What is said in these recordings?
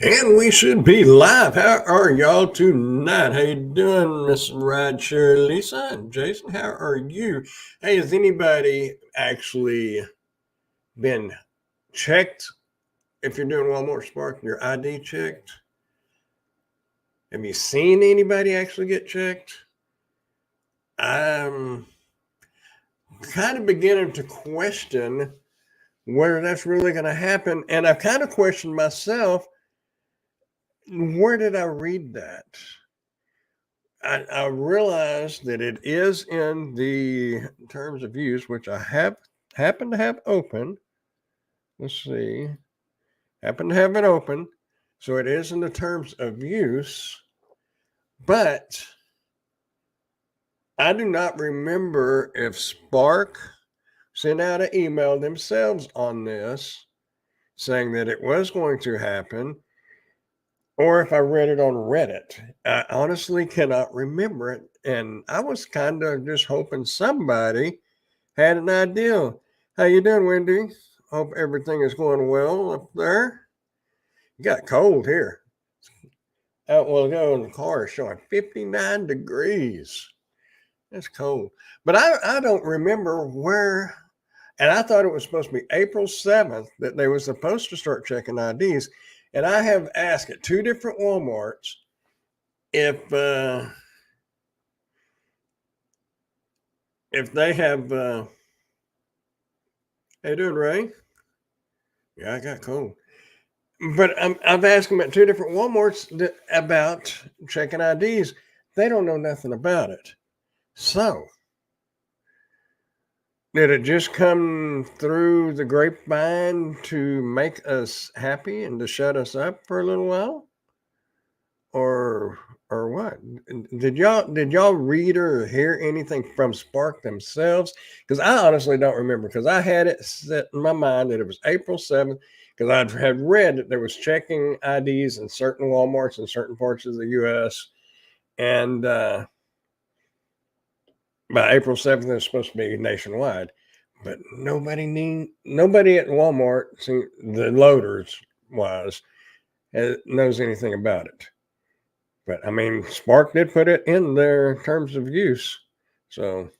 And we should be live. How are y'all tonight? How you doing, Miss Rideshare Lisa and Jason? How are you? Hey, has anybody actually been checked? If you're doing Walmart Spark, your ID checked? Have you seen anybody actually get checked? I'm kind of beginning to question whether that's really going to happen. And I've kind of questioned myself, where did I read that? I realize that it is in the terms of use, which I happen to have open. Let's see, happen to have it open, so it is in the terms of use. But I do not remember if Spark sent out an email themselves on this, saying that it was going to happen, or if I read it on Reddit. I honestly cannot remember it, and I was kind of just hoping somebody had an idea. How you doing, Wendy? Hope everything is going well up there. You got cold here. Out a while ago in the car showing 59 degrees. That's cold. But I don't remember where, and I thought it was supposed to be April 7th that they were supposed to start checking IDs. And I have asked at two different Walmarts if they have how you doing, Ray? Yeah, I got cold. But I've asked them at two different Walmarts about checking IDs. They don't know nothing about it. So, did it just come through the grapevine to make us happy and to shut us up for a little while, or what? Did y'all read or hear anything from Spark themselves? Because I honestly don't remember. Because I had it set in my mind that it was April 7th. Because I had read that there was checking IDs in certain WalMarts in certain parts of the U.S. And by April 7th, it was supposed to be nationwide. But nobody at Walmart, the loaders wise, knows anything about it. But I mean, Spark did put it in their terms of use, so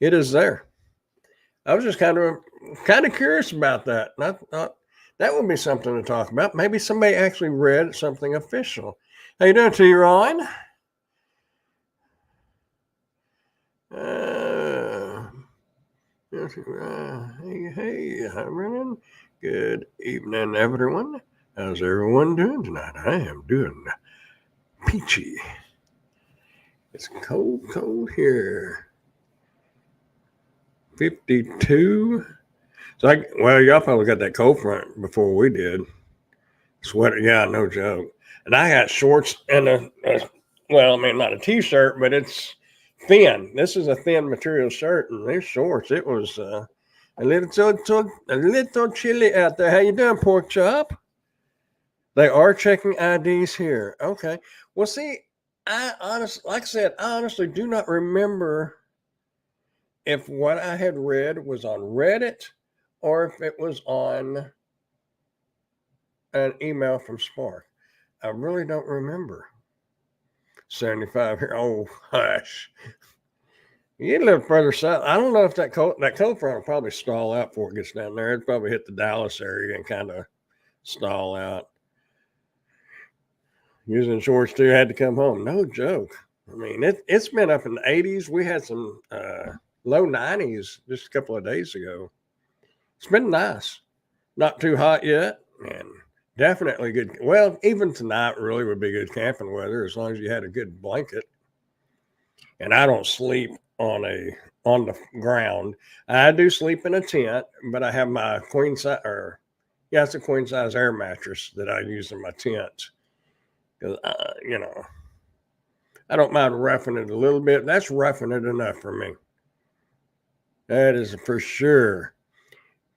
it is there. I was just kind of curious about that. And I thought that would be something to talk about. Maybe somebody actually read something official. How you doing, T. Ryan? Hey, hi, Brennan. Good evening, everyone. How's everyone doing tonight? I am doing peachy. It's cold here. 52. Well, y'all probably got that cold front before we did. Sweater, yeah, no joke. And I got shorts and well, I mean, not a t-shirt, but it's thin. This is a thin material shirt, and these shorts. It was a little chilly out there. How you doing, pork chop? They are checking IDs here. Okay. Well, see, like I said, I honestly do not remember if what I had read was on Reddit or if it was on an email from Spark. I really don't remember. 75 here. Oh, hush. You get a little further south. I don't know if that cold front will probably stall out before it gets down there. It'd probably hit the Dallas area and kind of stall out. Using shorts too, had to come home. No joke. I mean, it's been up in the 80s. We had some low 90s just a couple of days ago. It's been nice. Not too hot yet, and definitely good. Well, even tonight really would be good camping weather as long as you had a good blanket. And I don't sleep on the ground. I do sleep in a tent, but I have my queen size, or yeah, it's a queen size air mattress that I use in my tent because I don't mind roughing it a little bit. That's roughing it enough for me. That is for sure.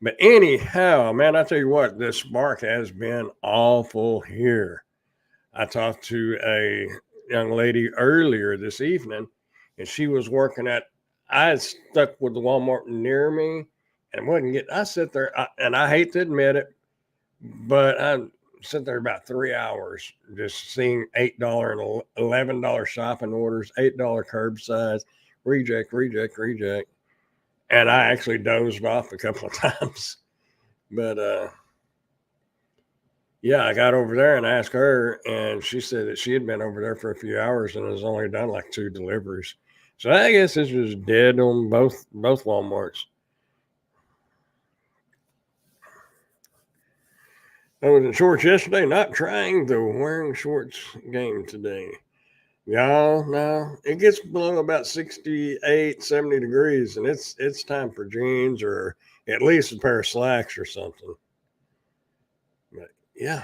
But anyhow, man, I tell you what, this Spark has been awful here. I talked to a young lady earlier this evening, and she was working at. I stuck with the Walmart near me, and wouldn't get. I sit there, and I hate to admit it, but sit there about 3 hours just seeing $8 and $11 shopping orders, $8 curbside, reject, reject, reject. And I actually dozed off a couple of times. But yeah, I got over there and asked her, and she said that she had been over there for a few hours and has only done like 2 deliveries. So I guess this was dead on both Walmarts. I was in shorts yesterday, not trying the wearing shorts game today. Y'all, no, it gets below about 68, 70 degrees, and it's time for jeans or at least a pair of slacks or something. But yeah.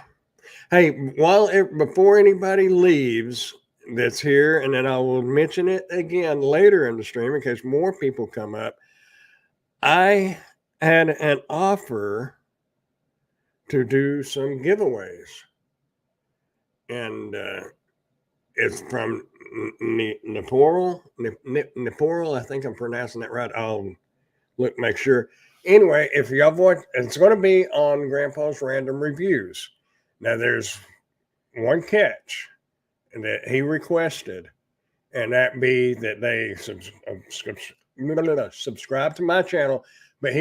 Hey, before anybody leaves that's here, and then I will mention it again later in the stream in case more people come up. I had an offer to do some giveaways, and it's from Neporal. I think I'm pronouncing that right. I'll make sure. Anyway, if y'all want, it's going to be on Grandpa's Random Reviews. Now, there's one catch that he requested, and that be that they subscribe to my channel, but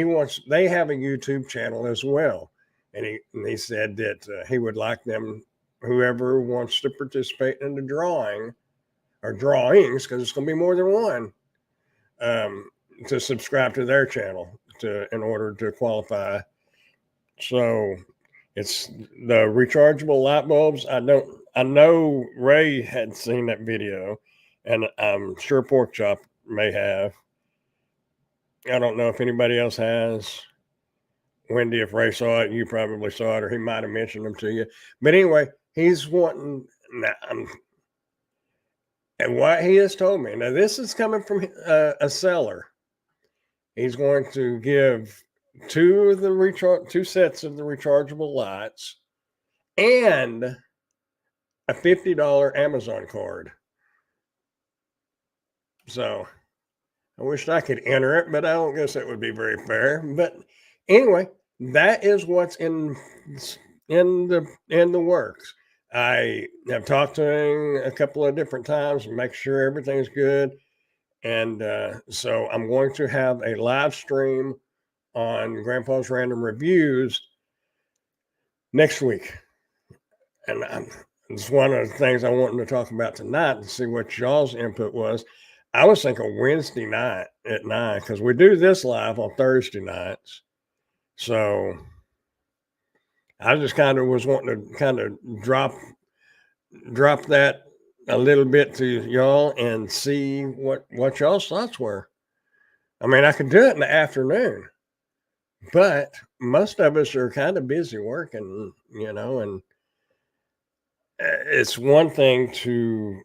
they have a YouTube channel as well. And he said that he would like them, whoever wants to participate in the drawing or drawings, because it's going to be more than one, to subscribe to their channel in order to qualify. So it's the rechargeable light bulbs. I know Ray had seen that video, and I'm sure Pork Chop may have. I don't know if anybody else has. Wendy, if Ray saw it, you probably saw it, or he might have mentioned them to you. But anyway, he's wanting, and what he has told me, now this is coming from a seller. He's going to give 2 sets of the rechargeable lights and a $50 Amazon card. So I wish I could enter it, but I don't guess that would be very fair. But anyway, that is what's in the works. I have talked to him a couple of different times and make sure everything's good. And so I'm going to have a live stream on Grandpa's Random Reviews next week. And it's one of the things I wanted to talk about tonight and see what y'all's input was. I was thinking Wednesday night at 9, because we do this live on Thursday nights. So I just kind of was wanting to kind of drop that a little bit to y'all and see what y'all's thoughts were. I mean, I could do it in the afternoon, but most of us are kind of busy working, and it's one thing to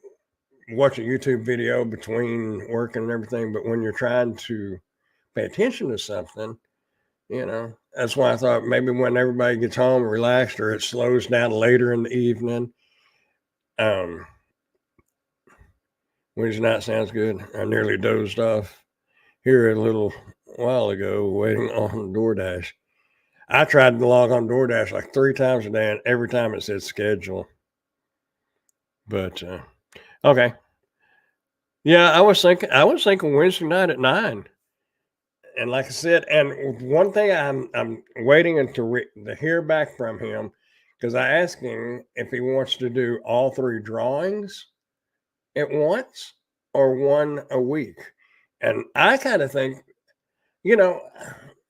watch a YouTube video between working and everything, but when you're trying to pay attention to something, that's why I thought maybe when everybody gets home relaxed, or it slows down later in the evening. Wednesday night sounds good. I nearly dozed off here a little while ago waiting on DoorDash. I tried to log on DoorDash like 3 times a day, and every time it said schedule. But okay. Yeah, I was thinking Wednesday night at 9. And like I said, and one thing I'm waiting to hear back from him, because I asked him if he wants to do all 3 drawings at once or one a week. And I kind of think,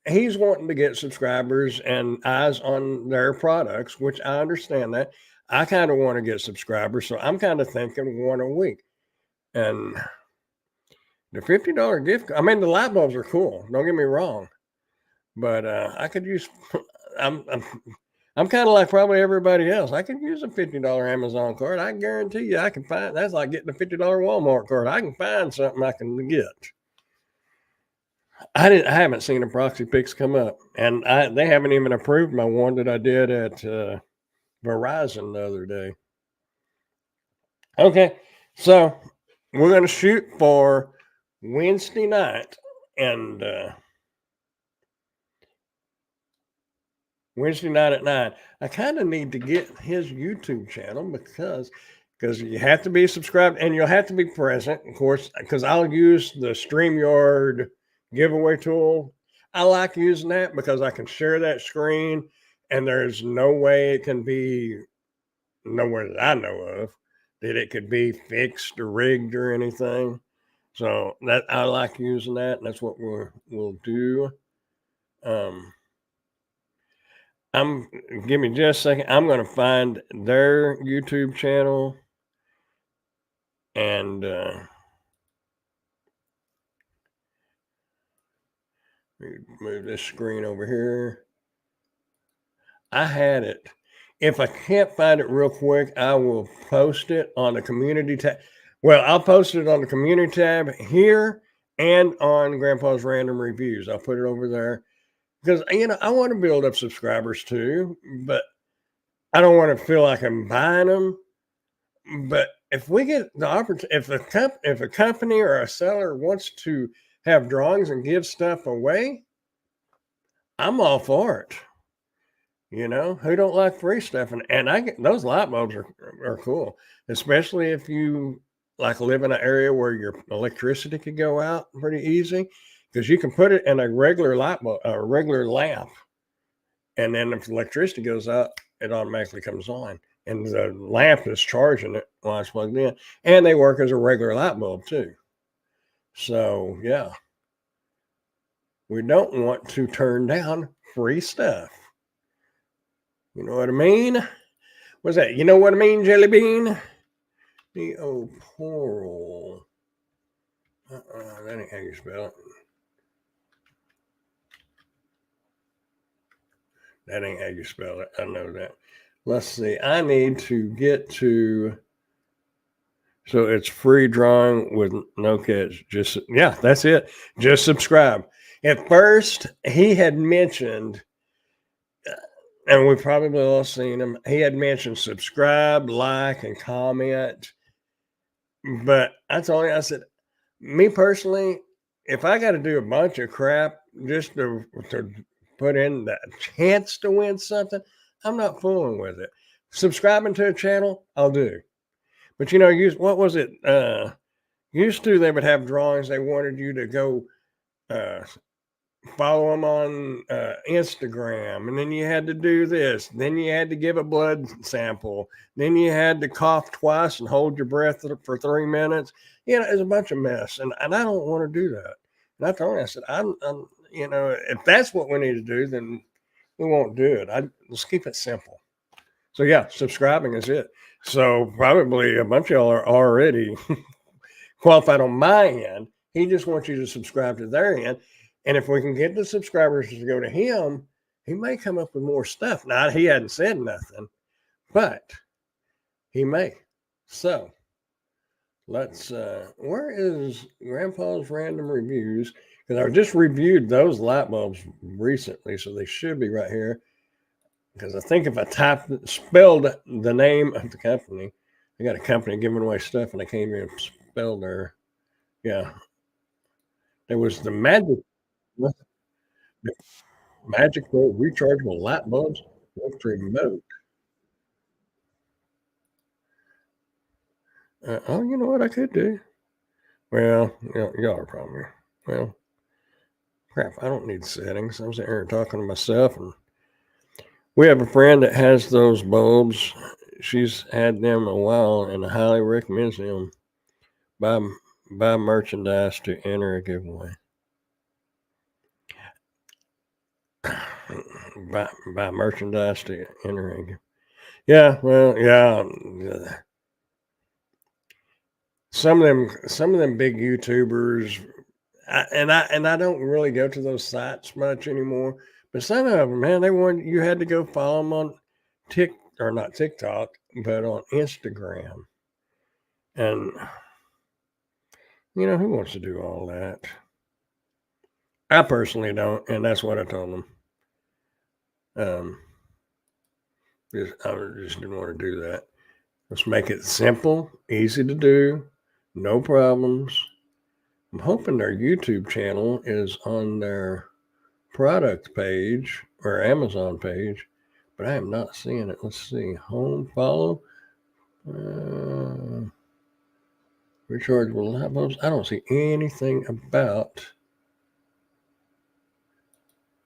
he's wanting to get subscribers and eyes on their products, which I understand that. I kind of want to get subscribers, so I'm kind of thinking one a week. And the $50 gift, I mean, the light bulbs are cool. Don't get me wrong, but I could use. I'm kind of like probably everybody else. I could use a $50 Amazon card. I guarantee you, I can find. That's like getting a $50 Walmart card. I can find something I can get. I haven't seen a Proxy Pix come up, and they haven't even approved my one that I did at Verizon the other day. Okay, so we're going to shoot for Wednesday night, and Wednesday night at 9. I kind of need to get his YouTube channel because you have to be subscribed and you'll have to be present, of course, because I'll use the StreamYard giveaway tool. I like using that because I can share that screen and there's no way it can be nowhere that I know of that it could be fixed or rigged or anything. So that I like using that, and that's what we'll do. Give me just a second. I'm going to find their YouTube channel and move this screen over here. I had it. If I can't find it real quick, I will post it on the community tab. Well, I'll post it on the community tab here and on Grandpa's Random Reviews. I'll put it over there because, I want to build up subscribers too, but I don't want to feel like I'm buying them. But if we get the opportunity, if a company or a seller wants to have drawings and give stuff away, I'm all for it. Who don't like free stuff? And I get those light bulbs are cool, especially if you like live in an area where your electricity could go out pretty easy, because you can put it in a regular light bulb, a regular lamp, and then if the electricity goes out, it automatically comes on, and the lamp is charging it while it's plugged in, and they work as a regular light bulb too. So yeah, we don't want to turn down free stuff. You know what I mean? What's that? You know what I mean, Jelly Bean? Neoporal. That ain't how you spell it. That ain't how you spell it. I know that. Let's see. I need to get to. So it's free drawing with no catch. Yeah, that's it. Just subscribe. At first, he had mentioned, and we've probably all seen him, he had mentioned subscribe, like, and comment. But I told him, I said, me personally, if I got to do a bunch of crap just to put in the chance to win something, I'm not fooling with it. Subscribing to a channel, I'll do. But what was it? Used to, they would have drawings. They wanted you to go follow them on Instagram, and then you had to do this. Then you had to give a blood sample. Then you had to cough twice and hold your breath for 3 minutes. It's a bunch of mess, and I don't want to do that. And I told him, I said, I'm if that's what we need to do, then we won't do it. Let's keep it simple. So yeah, subscribing is it. So probably a bunch of y'all are already qualified on my end. He just wants you to subscribe to their end. And if we can get the subscribers to go to him, he may come up with more stuff. Now, he hadn't said nothing, but he may. So let's, where is Grandpa's Random Reviews? Because I just reviewed those light bulbs recently, so they should be right here. Because I think if I spelled the name of the company, I got a company giving away stuff and I can't even spell their, yeah. There was the Magic Pro rechargeable light bulbs with remote. You know what I could do? Well, y'all are probably, well, crap, I don't need settings. I'm sitting here talking to myself, and we have a friend that has those bulbs. She's had them a while and highly recommends them. Buy merchandise to enter a giveaway. Buy merchandise to enter a giveaway. Yeah, well, yeah. Some of them big YouTubers, and I don't really go to those sites much anymore. But some of them, man, you had to go follow them on not TikTok, but on Instagram. And who wants to do all that? I personally don't, and that's what I told them. I just didn't want to do that. Let's make it simple, easy to do, no problems. I'm hoping their YouTube channel is on their product page or Amazon page, but I am not seeing it. Let's see. Home, follow. Rechargeable light bulbs. I don't see anything about,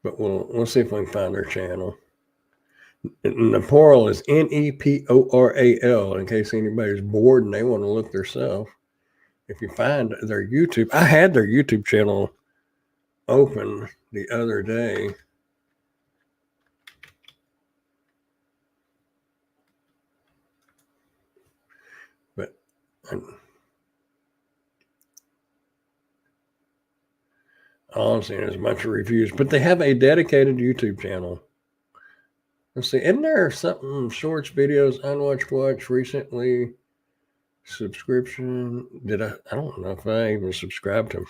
but we'll see if we can find their channel. Neporal is Neporal, in case anybody's bored and they want to look themselves. If you find their YouTube, I had their YouTube channel open the other day. But all I'm seeing is a bunch of reviews, but they have a dedicated YouTube channel. Let's see, isn't there something, shorts, videos, unwatched watch recently, subscription? I don't know if I even subscribed to them.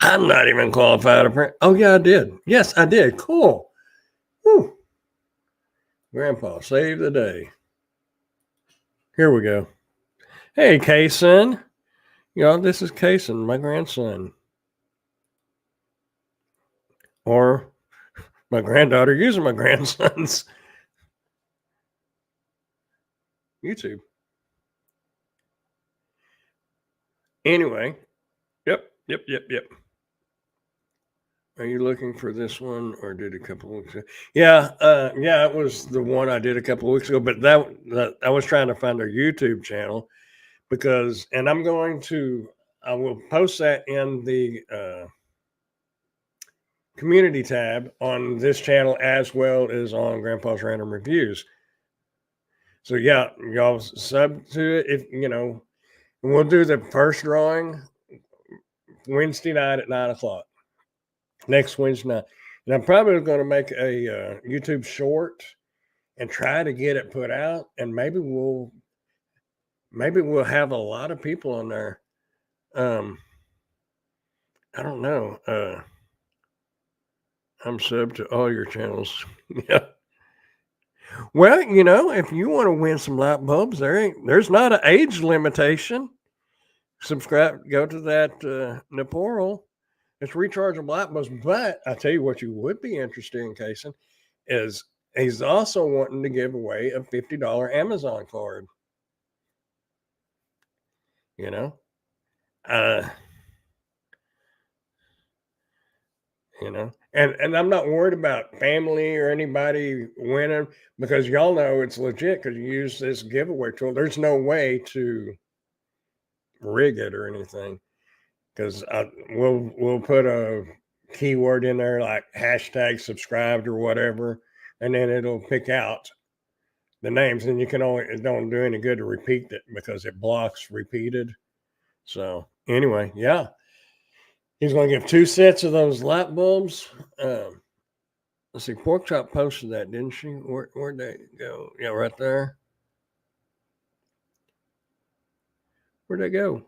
I'm not even qualified to print. Oh yeah, I did. Yes, I did. Cool. Whew. Grandpa, save the day. Here we go. Hey, Kaysen. This is Kaysen, my grandson. Or my granddaughter using my grandson's YouTube. Anyway, yep. Are you looking for this one, or did a couple weeks ago? Yeah, it was the one I did a couple of weeks ago. But that I was trying to find their YouTube channel and I will post that in the community tab on this channel as well as on Grandpa's Random Reviews. So yeah, y'all sub to it. If we'll do the first drawing Wednesday night at 9:00. Next Wednesday night. And I'm probably going to make a YouTube short and try to get it put out. And maybe we'll have a lot of people on there. I don't know. I'm sub to all your channels. Yeah. Well, if you want to win some light bulbs, there's not an age limitation. Subscribe, go to that Neporal. It's rechargeable light bulbs. But I tell you what, you would be interested in, Kaysen, is he's also wanting to give away a $50 Amazon card. And I'm not worried about family or anybody winning, because y'all know it's legit because you use this giveaway tool. There's no way to rig it or anything, because we'll put a keyword in there like hashtag subscribed or whatever, and then it'll pick out the names, and it don't do any good to repeat it because it blocks repeated. So anyway, yeah, he's going to give 2 sets of those light bulbs. Let's see, Pork Chop posted that, didn't she? Where'd they go? Yeah, right there. Where'd they go?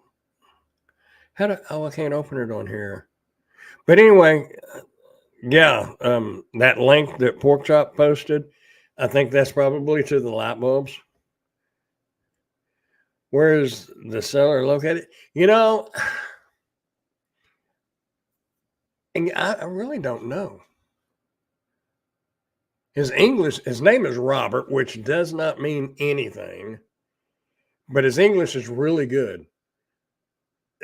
I can't open it on here. But anyway, yeah, that link that Pork Chop posted, I think that's probably to the light bulbs. Where is the seller located? And I really don't know. His name is Robert, which does not mean anything, but his English is really good.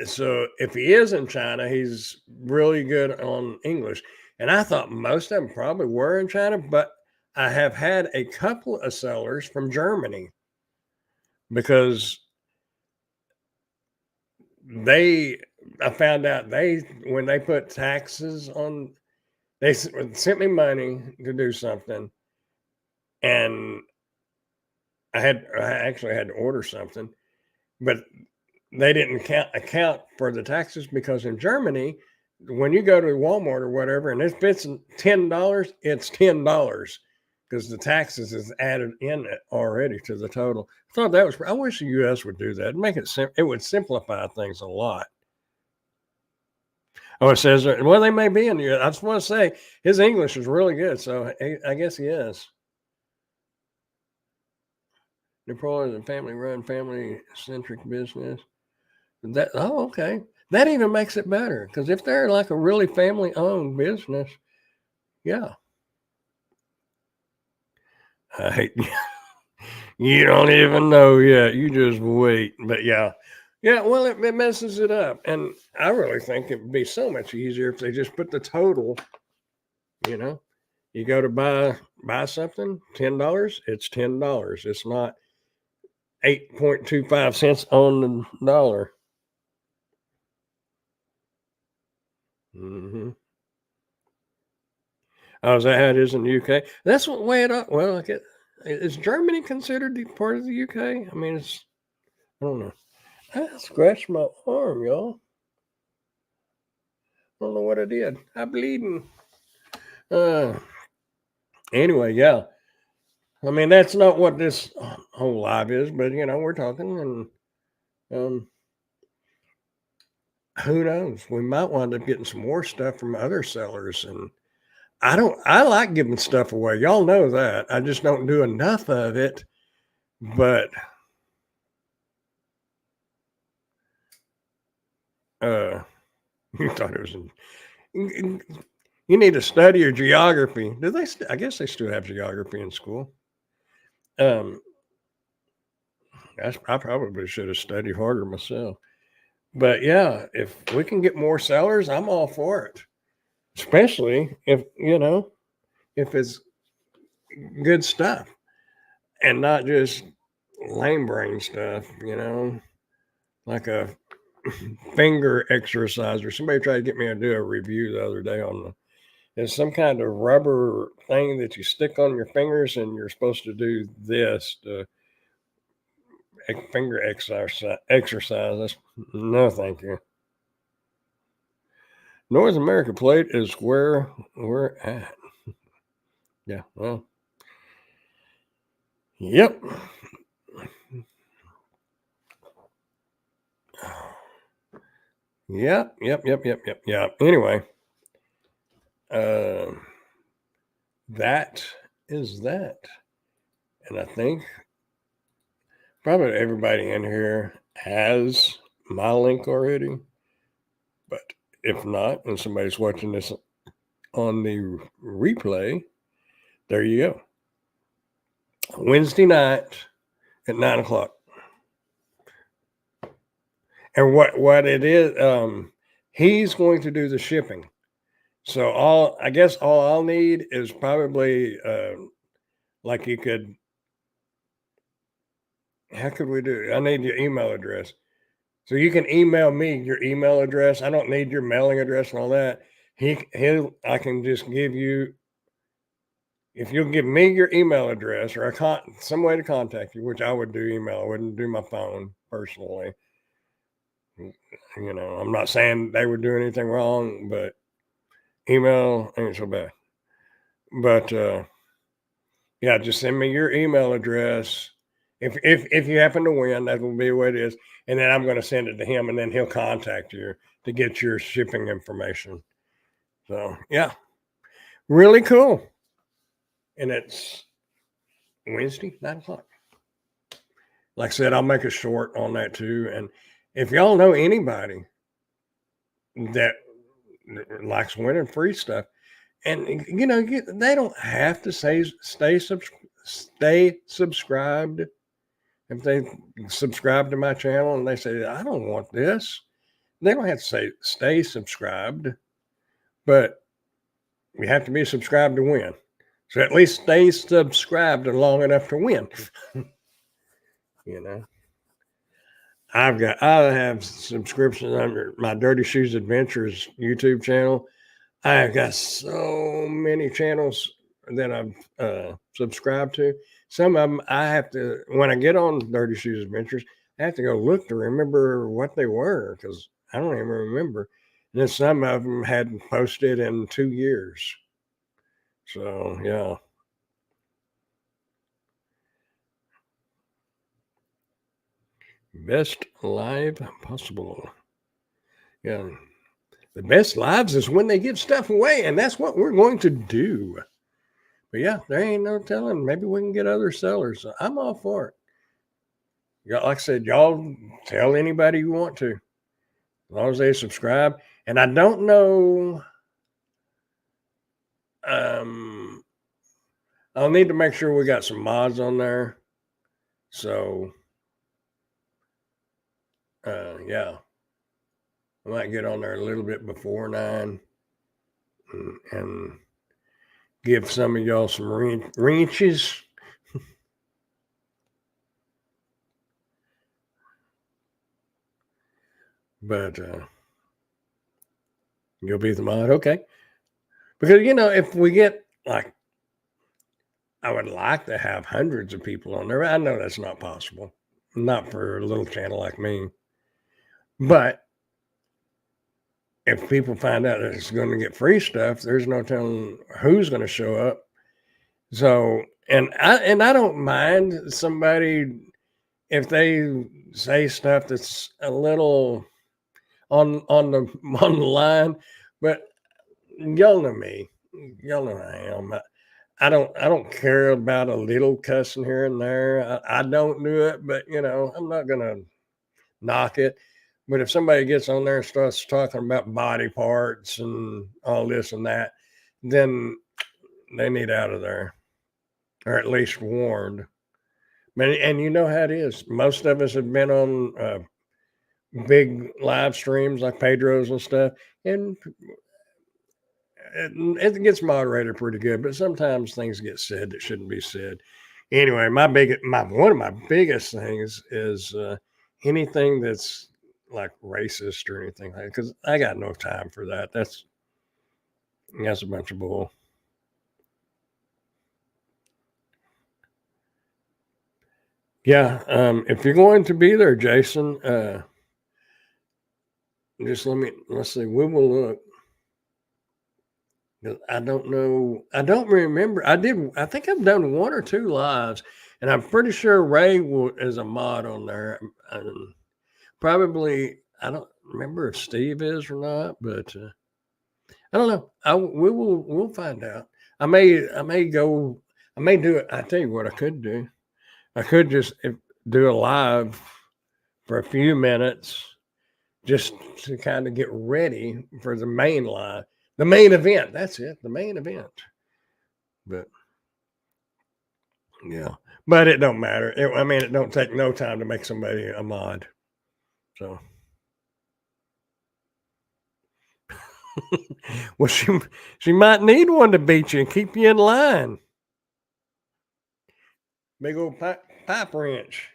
So if he is in China, he's really good on English. And I thought most of them probably were in China, but I have had a couple of sellers from Germany, because I found out when they put taxes on, they sent me money to do something, and I actually had to order something, but they didn't account for the taxes, because in Germany, when you go to Walmart or whatever, and if it's $10, it's $10, because the taxes is added in it already to the total. I wish the U.S. would do that. Make it it would simplify things a lot. Oh, it says, well, they may be in the. I just want to say his English is really good, so I guess he is. Neporal is a family-run, family-centric business. Okay. That even makes it better, because if they're like a really family-owned business, yeah. I hate you don't even know yet. You just wait. But yeah. Yeah, well, it messes it up. And I really think it would be so much easier if they just put the total, you know. You go to buy something, $10, it's $10. It's not 8.25 cents on the dollar. Hmm. Oh, is that how it is in the UK? That's what way it up. Well, is Germany considered part of the UK? I mean, I don't know. I scratched my arm, y'all. I don't know what I did. I'm bleeding. Uh, anyway, yeah. I mean, that's not what this whole live is, but we're talking, and um, who knows? We might wind up getting some more stuff from other sellers, and I like giving stuff away. Y'all know that. I just don't do enough of it. But uh, you thought it was. You need to study your geography. Do they? I guess they still have geography in school. Um, I probably should have studied harder myself. But yeah, if we can get more sellers, I'm all for it. Especially if it's good stuff and not just lame brain stuff. Like a finger exerciser. Somebody tried to get me to do a review the other day on there's some kind of rubber thing that you stick on your fingers, and you're supposed to do this to finger exercise. No, thank you. North America plate is where we're at. Yeah, well, yep. Yep. Anyway, uh, that is that. And I think probably everybody in here has my link already. But if not, and somebody's watching this on the replay, there you go. Wednesday night at 9:00. And what it is, he's going to do the shipping. So I guess all I'll need is probably like you could. How could we do it? I need your email address. So you can email me your email address. I don't need your mailing address and all that. I can just give you, if you'll give me your email address or some way to contact you, which I would do email. I wouldn't do my phone personally. I'm not saying they would do anything wrong, but email ain't so bad. But yeah, just send me your email address. If you happen to win, that will be what it is. And then I'm going to send it to him, and then he'll contact you to get your shipping information. So yeah, really cool. And it's Wednesday, 9:00. Like I said, I'll make a short on that too. And if y'all know anybody that likes winning free stuff, and they don't have to stay subscribed. If they subscribe to my channel and they say, I don't want this, they don't have to say stay subscribed, but you have to be subscribed to win. So at least stay subscribed long enough to win. I have subscriptions under my Dirty Shoes Adventures YouTube channel. I have got so many channels that I've subscribed to. Some of them I have to, when I get on Dirty Shoes Adventures, I have to go look to remember what they were because I don't even remember. And then some of them hadn't posted in 2 years. So, yeah. Best live possible. Yeah. The best lives is when they give stuff away, and that's what we're going to do. But yeah, there ain't no telling. Maybe we can get other sellers. So I'm all for it. Like I said, y'all tell anybody you want to, as long as they subscribe. And I don't know. I'll need to make sure we got some mods on there. So, yeah, I might get on there a little bit before 9 and give some of y'all some wrenches. But you'll be the mod, okay? Because if we get like, I would like to have hundreds of people on there. I know that's not possible, not for a little channel like me. But if people find out that it's going to get free stuff, there's no telling who's going to show up. So, and I don't mind somebody if they say stuff that's a little on the on the line, but y'all know me. Y'all know I am. I don't care about a little cussing here and there. I don't do it, but I'm not gonna knock it. But if somebody gets on there and starts talking about body parts and all this and that, then they need out of there, or at least warned. And you know how it is. Most of us have been on big live streams like Pedro's and stuff, and it gets moderated pretty good. But sometimes things get said that shouldn't be said. Anyway, one of my biggest things is anything that's like racist or anything like, because I got no time for that. That's a bunch of bull. Yeah, if you're going to be there, Jason, just let's see, we will look. I don't know. I don't remember. I think I've done one or two lives, and I'm pretty sure Ray is a mod on there. Probably, I don't remember if Steve is or not, but I don't know. We'll find out. I may go. I may do it. I tell you what, I could do. I could just do a live for a few minutes, just to kind of get ready for the main live. The main event. That's it. The main event. But yeah, but it don't matter. It don't take no time to make somebody a mod. So, well, she might need one to beat you and keep you in line. Big old pipe wrench.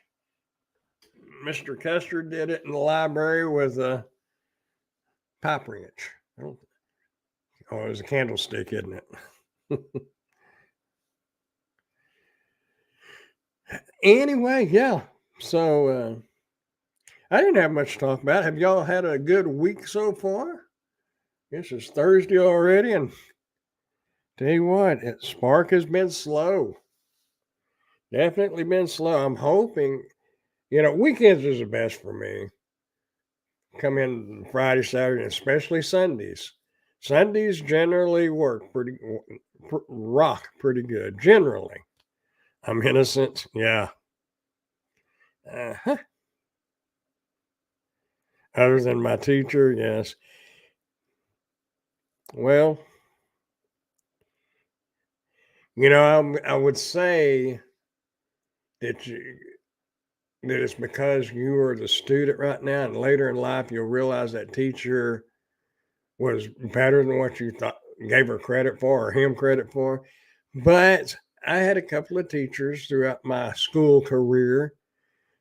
Mr. Custer did it in the library with a pipe wrench. Oh, it was a candlestick, isn't it? Anyway, yeah. So I didn't have much to talk about. Have y'all had a good week so far? This is Thursday already, and tell you what, Spark has been slow. Definitely been slow. I'm hoping, weekends is the best for me. Come in Friday, Saturday, especially Sundays. Sundays generally rock pretty good. Generally, I'm innocent. Yeah. Uh-huh. Other than my teacher, yes. Well, I would say that it's because you are the student right now, and later in life you'll realize that teacher was better than what you thought, gave her credit for or him credit for. But I had a couple of teachers throughout my school career.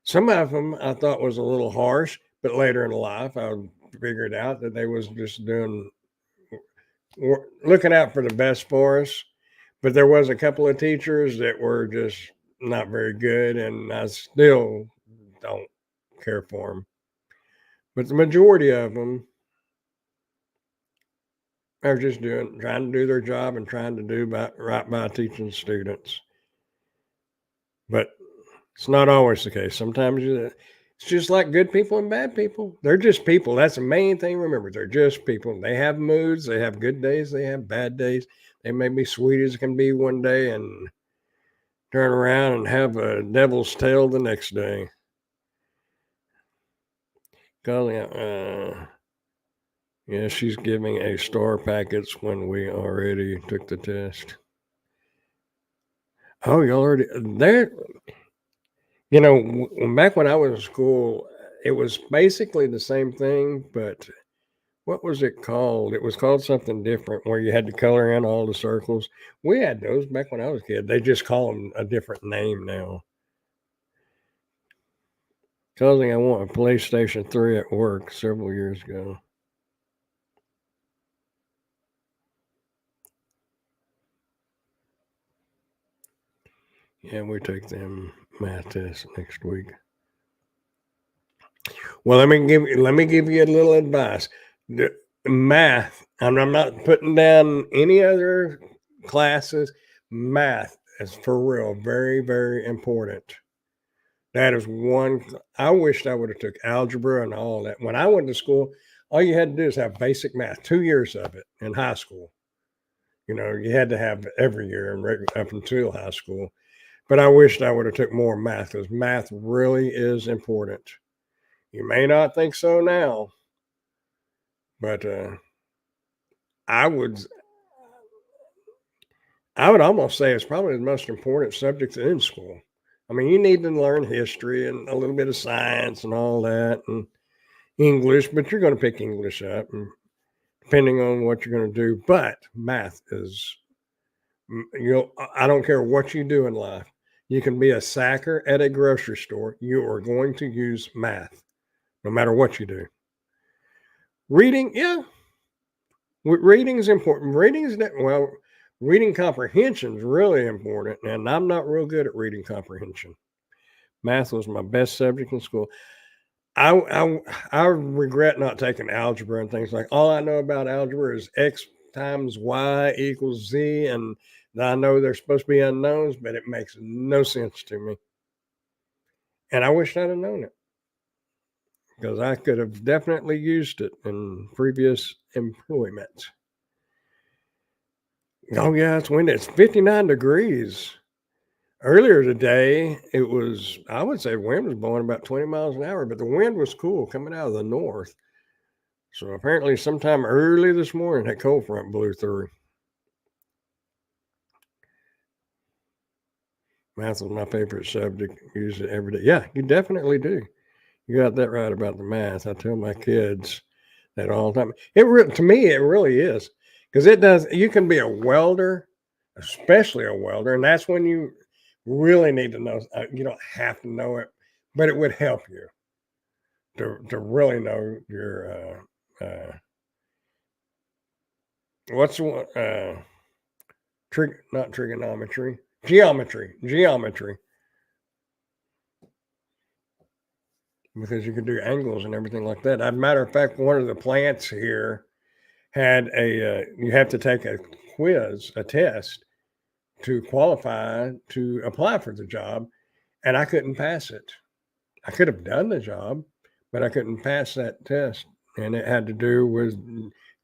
Some of them I thought was a little harsh, but later in life I figured out that they was just looking out for the best for us. But there was a couple of teachers that were just not very good, and I still don't care for them. But the majority of them are just trying to do their job and trying to do right by teaching students. But it's not always the case. Sometimes it's just like good people and bad people. They're just people. That's the main thing. Remember, they're just people. They have moods. They have good days. They have bad days. They may be sweet as can be one day and turn around and have a devil's tail the next day. Yeah, she's giving a star packets when we already took the test. Oh, you already there. Back when I was in school, it was basically the same thing, but what was it called? It was called something different where you had to color in all the circles. We had those back when I was a kid. They just call them a different name now. Causing I want a PlayStation 3 at work several years ago. Yeah, we take them math tests next week. Well, let me give you a little advice. The math, and I'm not putting down any other classes. Math is for real, very, very important. That is one. I wished I would have took algebra and all that. When I went to school, all you had to do is have basic math. 2 years of it in high school. You had to have every year and up until high school. But I wished I would have took more math because math really is important. You may not think so now, but I would I would almost say it's probably the most important subject in school. I mean, you need to learn history and a little bit of science and all that and English, but you're going to pick English up and depending on what you're going to do. But math is, I don't care what you do in life. You can be a sacker at a grocery store. You are going to use math no matter what you do. Reading, yeah, reading is important. Reading comprehension is really important, and I'm not real good at reading comprehension. Math was my best subject in school. I regret not taking algebra and things like. All I know about algebra is x times y equals z, and I know they're supposed to be unknowns, but it makes no sense to me. And I wish I'd have known it because I could have definitely used it in previous employment. Oh yeah, it's windy. It's 59 degrees. Earlier today, it was, I would say, wind was blowing about 20 miles an hour, but the wind was cool coming out of the north. So apparently, sometime early this morning, that cold front blew through. Math was my favorite subject. Use it every day. Yeah, you definitely do. You got that right about the math. I tell my kids that all the time. To me, it really is because it does. You can be a welder, especially a welder, and that's when you really need to know. You don't have to know it, but it would help you to really know your what's the one not trigonometry, geometry, because you can do angles and everything like that. As a matter of fact, one of the plants here had you have to take a quiz, a test to qualify to apply for the job, and I couldn't pass it. I could have done the job, but I couldn't pass that test, and it had to do with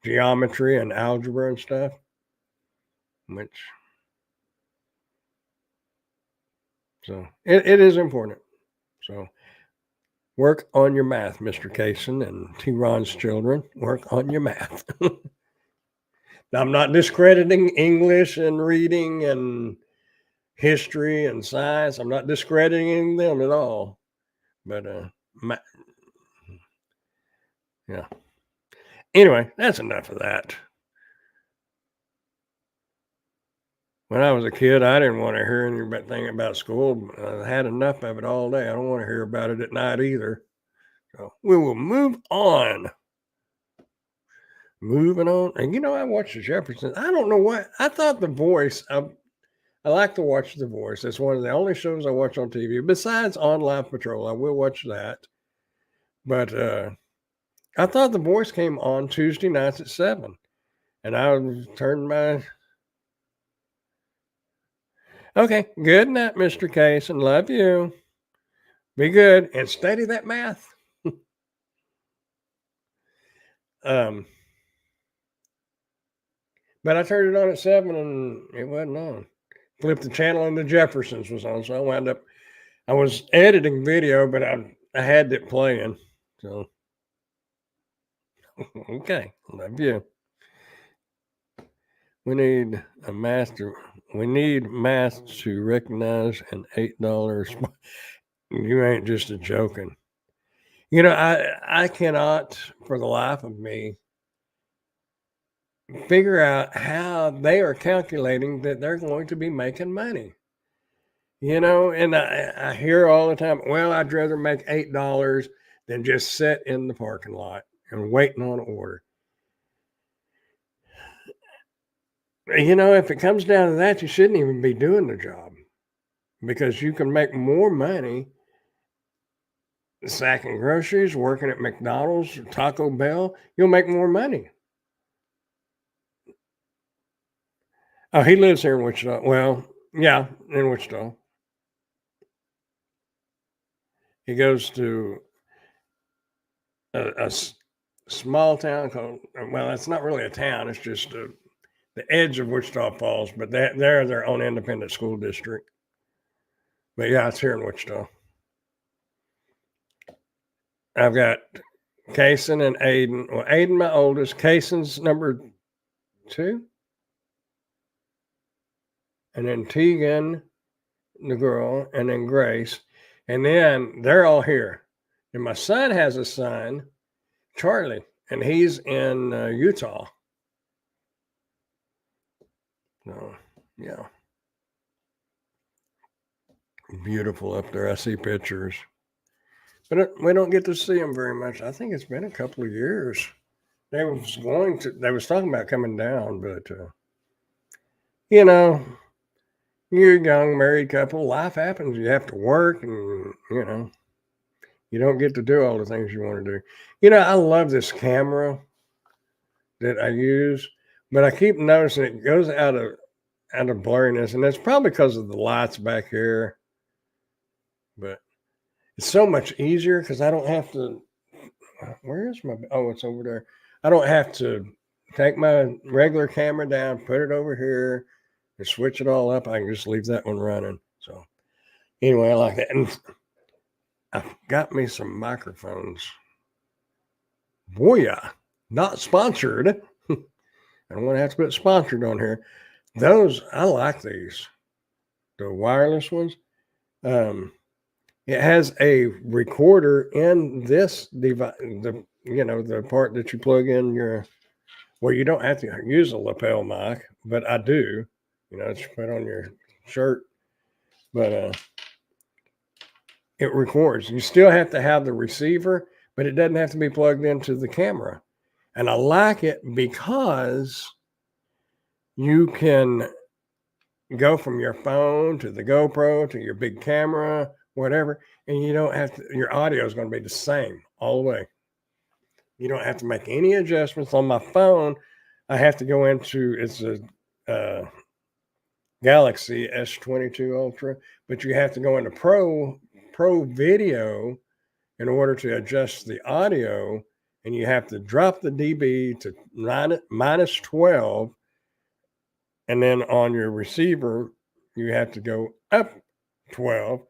geometry and algebra and stuff, which so it is important. So work on your math, Mr. Kaysen and T. Ron's children. Work on your math. Now, I'm not discrediting English and reading and history and science. I'm not discrediting them at all. But yeah. Anyway, that's enough of that. When I was a kid, I didn't want to hear anything about school. I had enough of it all day. I don't want to hear about it at night either. So we will move on. Moving on. And I watched the Jeffersons. I don't know what I thought The Voice. I like to watch The Voice. It's one of the only shows I watch on TV. Besides On Live Patrol, I will watch that. But I thought The Voice came on Tuesday nights at 7. And I turned my. Okay, good night, Mr. Case, and love you. Be good and study that math. But I turned it on at 7 and it wasn't on. Flipped the channel and the Jeffersons was on. So I was editing video, but I had it playing. So, okay, love you. We need a master. We need masks to recognize an $8. You ain't just a joking. You know, I cannot for the life of me figure out how they are calculating that they're going to be making money. You know, and I hear all the time, well, I'd rather make $8 than just sit in the parking lot and waiting on an order. You know, if it comes down to that, you shouldn't even be doing the job because you can make more money sacking groceries, working at McDonald's, or Taco Bell. You'll make more money. Oh, he lives here in Wichita. Well, yeah, in Wichita. He goes to a small town called, well, it's not really a town. It's just the edge of Wichita Falls, but they're their own independent school district. But yeah, it's here in Wichita. I've got Kason and Aiden. Well, Aiden, my oldest. Kason's number 2. And then Tegan, the girl, and then Grace. And then they're all here. And my son has a son, Charlie, and he's in Utah. So, yeah. Beautiful up there. I see pictures. But we don't get to see them very much. I think it's been a couple of years. They was talking about coming down, but you know, you're a young married couple, life happens. You have to work, and you know, you don't get to do all the things you want to do. You know, I love this camera that I use, but I keep noticing it goes out of blurriness, and it's probably because of the lights back here. But it's so much easier because I don't have to. Where is my? Oh, it's over there. I don't have to take my regular camera down, put it over here, and switch it all up. I can just leave that one running. So anyway, I like that. And I've got me some microphones. Booyah. Not sponsored. I don't want to have to put sponsored on here. Those, I like these. The wireless ones. It has a recorder in this device, the part that you plug in well, you don't have to use a lapel mic, but I do. You know, it's put on your shirt. But it records. You still have to have the receiver, but it doesn't have to be plugged into the camera. And I like it because you can go from your phone to the GoPro to your big camera, whatever, and you don't have to, your audio is going to be the same all the way. You don't have to make any adjustments. On my phone, I have to go into, it's a Galaxy S22 Ultra, but you have to go into Pro Video in order to adjust the audio, and you have to drop the dB to minus 12, and then on your receiver, you have to go up 12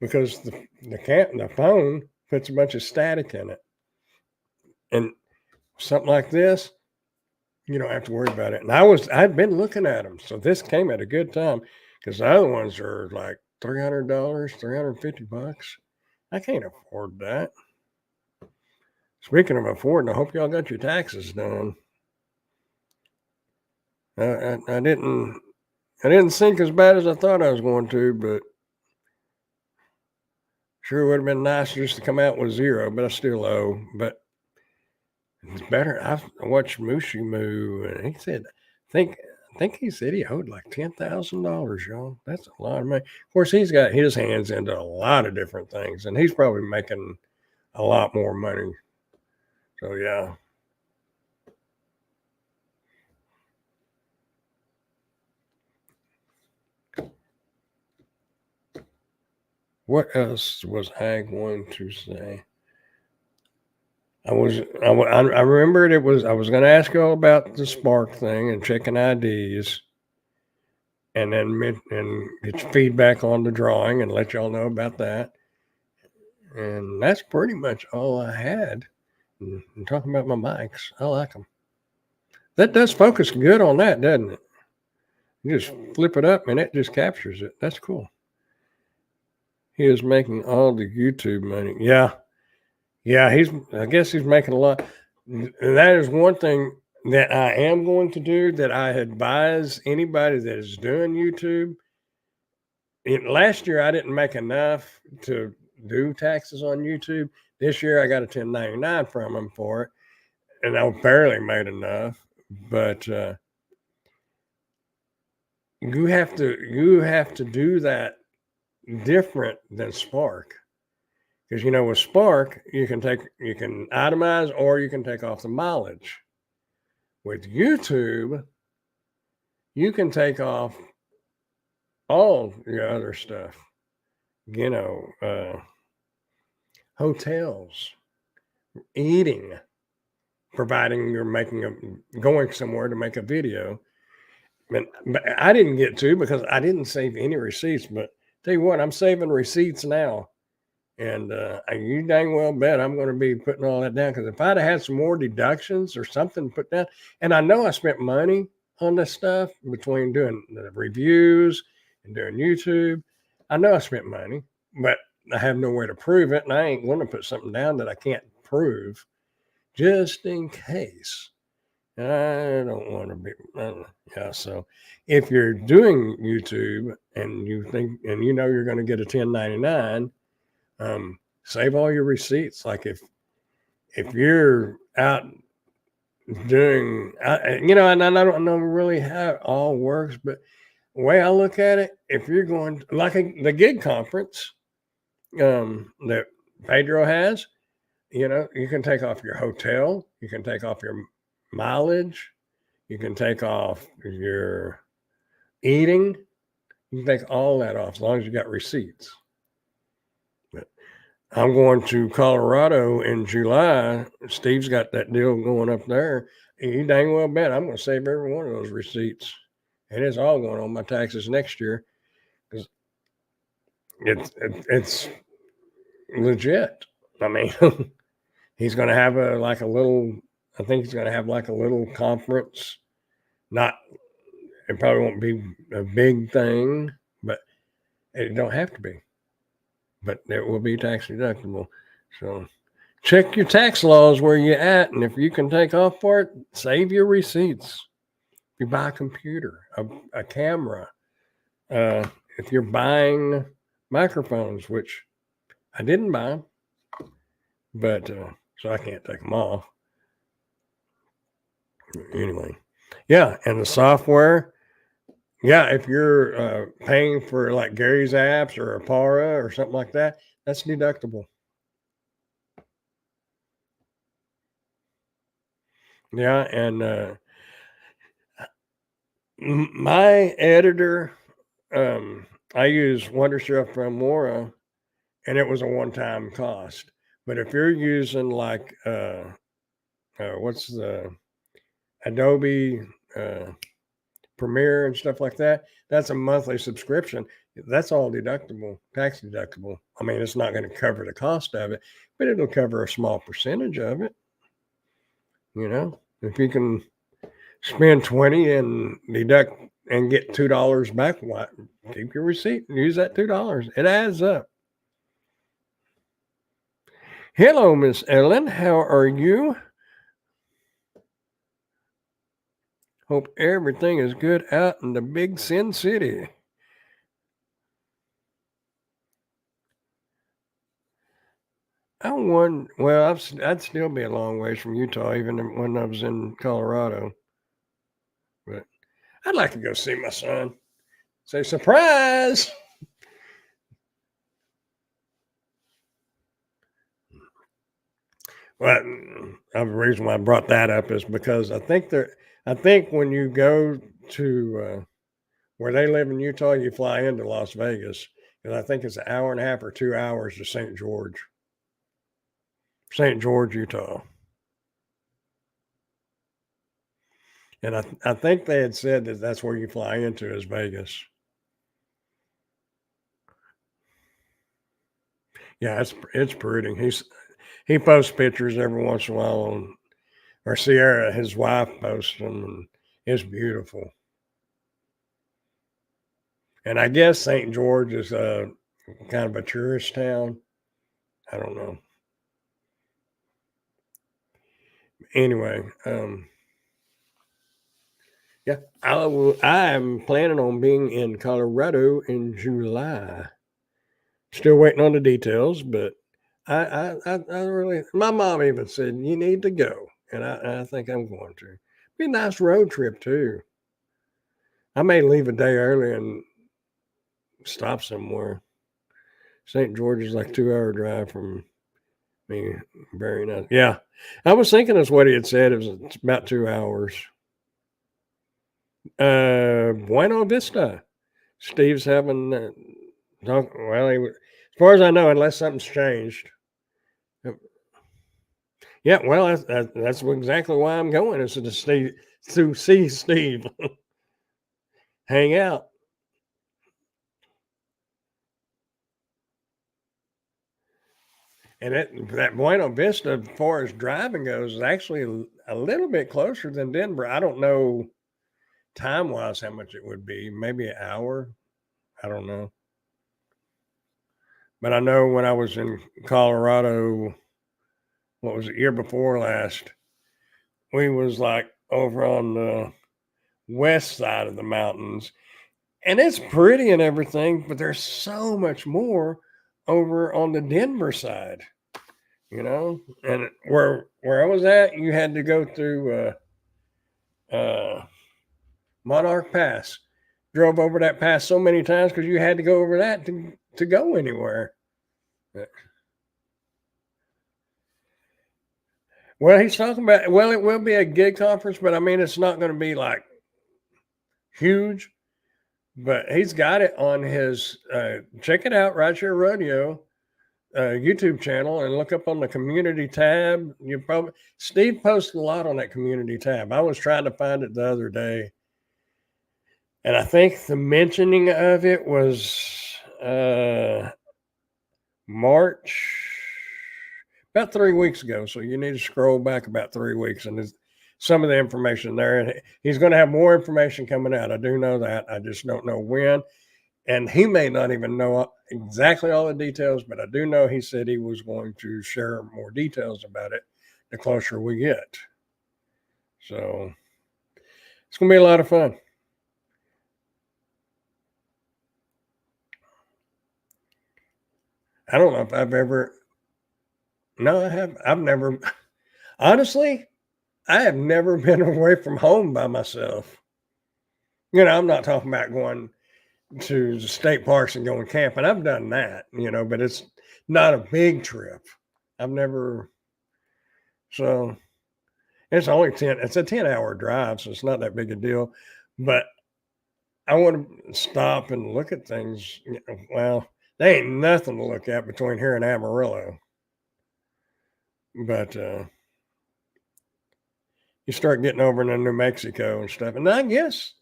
because the phone puts a bunch of static in it. And something like this, you don't have to worry about it. And I'd been looking at them, so this came at a good time because the other ones are like $300, $350. I can't afford that. Speaking of affording, I hope y'all got your taxes done. I didn't sink as bad as I thought I was going to, but sure would have been nice just to come out with 0, but I still owe. But it's better. I watched Mushy Moo, and he said, I think he said he owed like $10,000, y'all. That's a lot of money. Of course, he's got his hands into a lot of different things, and he's probably making a lot more money. So, yeah. What else was I going to say? I remembered I was going to ask you all about the Spark thing and checking IDs, and then get your feedback on the drawing and let y'all know about that. And that's pretty much all I had. And talking about my mics, I like them. That does focus good on that, doesn't it? You just flip it up and it just captures it. That's cool. He is making all the YouTube money. Yeah. Yeah, I guess he's making a lot. And that is one thing that I am going to do that I advise anybody that is doing YouTube. Last year I didn't make enough to do taxes on YouTube. This year I got a 1099 from them for it, and I barely made enough. But you have to do that different than Spark. Because with Spark, you can itemize or you can take off the mileage. With YouTube, you can take off all your other stuff. Hotels, eating, providing you're going somewhere to make a video. But I didn't get to because I didn't save any receipts. But tell you what, I'm saving receipts now. And you dang well bet I'm going to be putting all that down, because if I'd have had some more deductions or something put down, and I know I spent money on this stuff between doing the reviews and doing YouTube. I know I spent money, but I have no way to prove it, and I ain't going to put something down that I can't prove just in case. I don't want to be, yeah. So if you're doing YouTube and you think, and you're going to get a 1099, save all your receipts. Like if you're out doing, and I don't know really how it all works, but the way I look at it, if you're going like the gig conference that Pedro has, you can take off your hotel, you can take off your mileage, you can take off your eating, you can take all that off as long as you got receipts. But I'm going to Colorado in July. Steve's got that deal going up there. And you dang well bet I'm going to save every one of those receipts. And it's all going on my taxes next year, because it's legit. I mean, he's going to have I think he's going to have like a little conference. It probably won't be a big thing, but it don't have to be. But it will be tax deductible. So check your tax laws where you're at, and if you can take off for it, save your receipts. If you buy a computer, a camera, if you're buying microphones, which I didn't buy, but so I can't take them off. Anyway, yeah, and the software, yeah, if you're paying for like Gary's apps or Apara or something like that, that's deductible. Yeah, and my editor, I use Wondershare Filmora, and it was a one-time cost. But if you're using like what's the Adobe Premiere and stuff like that, that's a monthly subscription. That's all deductible, tax deductible. I mean, it's not going to cover the cost of it, but it'll cover a small percentage of it. If you can spend 20 and deduct and get $2 back, keep your receipt and use that $2. It adds up. Hello, Miss Ellen. How are you? Hope everything is good out in the big Sin City. I'd still be a long ways from Utah, even when I was in Colorado. But I'd like to go see my son. Say, surprise! Well, the reason why I brought that up is because I think when you go to where they live in Utah, you fly into Las Vegas, and I think it's an hour and a half or 2 hours to St. George, Utah. And I think they had said that that's where you fly into is Vegas. Yeah, it's pretty. He posts pictures every once in a while or Sierra, his wife, posts them, and it's beautiful. And I guess St. George is kind of a tourist town. I don't know. Anyway, yeah, I'm planning on being in Colorado in July. Still waiting on the details, but I really, my mom even said, you need to go. And I think I'm going to. Be a nice road trip, too. I may leave a day early and stop somewhere. St. George is like a 2 hour drive from me. Very nice. Yeah. I was thinking that's what he had said. It's about 2 hours. Buena Vista. Steve's having, well, as far as I know, unless something's changed. Yeah, well, that's exactly why I'm going is to see Steve, hang out. And that Buena Vista, as far as driving goes, is actually a little bit closer than Denver. I don't know time wise how much it would be. Maybe an hour. I don't know. But I know when I was in Colorado, what was it, year before last, we was like over on the west side of the mountains. And it's pretty and everything, but there's so much more over on the Denver side, And where I was at, you had to go through Monarch Pass. Drove over that pass so many times because you had to go over that to go anywhere. Well, he's talking about, well, it will be a gig conference, but I mean, it's not going to be like huge, but he's got it on his, check it out, Rideshare Rodeo YouTube channel and look up on the community tab. Steve posts a lot on that community tab. I was trying to find it the other day. And I think the mentioning of it was March, about 3 weeks ago. So you need to scroll back about 3 weeks and there's some of the information there. And he's going to have more information coming out. I do know that. I just don't know when. And he may not even know exactly all the details, but I do know he said he was going to share more details about it the closer we get. So it's going to be a lot of fun. I don't know if I've ever, no, I have. I've never, honestly, I have never been away from home by myself. I'm not talking about going to the state parks and going camping. I've done that, but it's not a big trip. I've never, so it's only it's a 10-hour drive, so it's not that big a deal. But I want to stop and look at things. Well, there ain't nothing to look at between here and Amarillo. But you start getting over into New Mexico and stuff. And I guess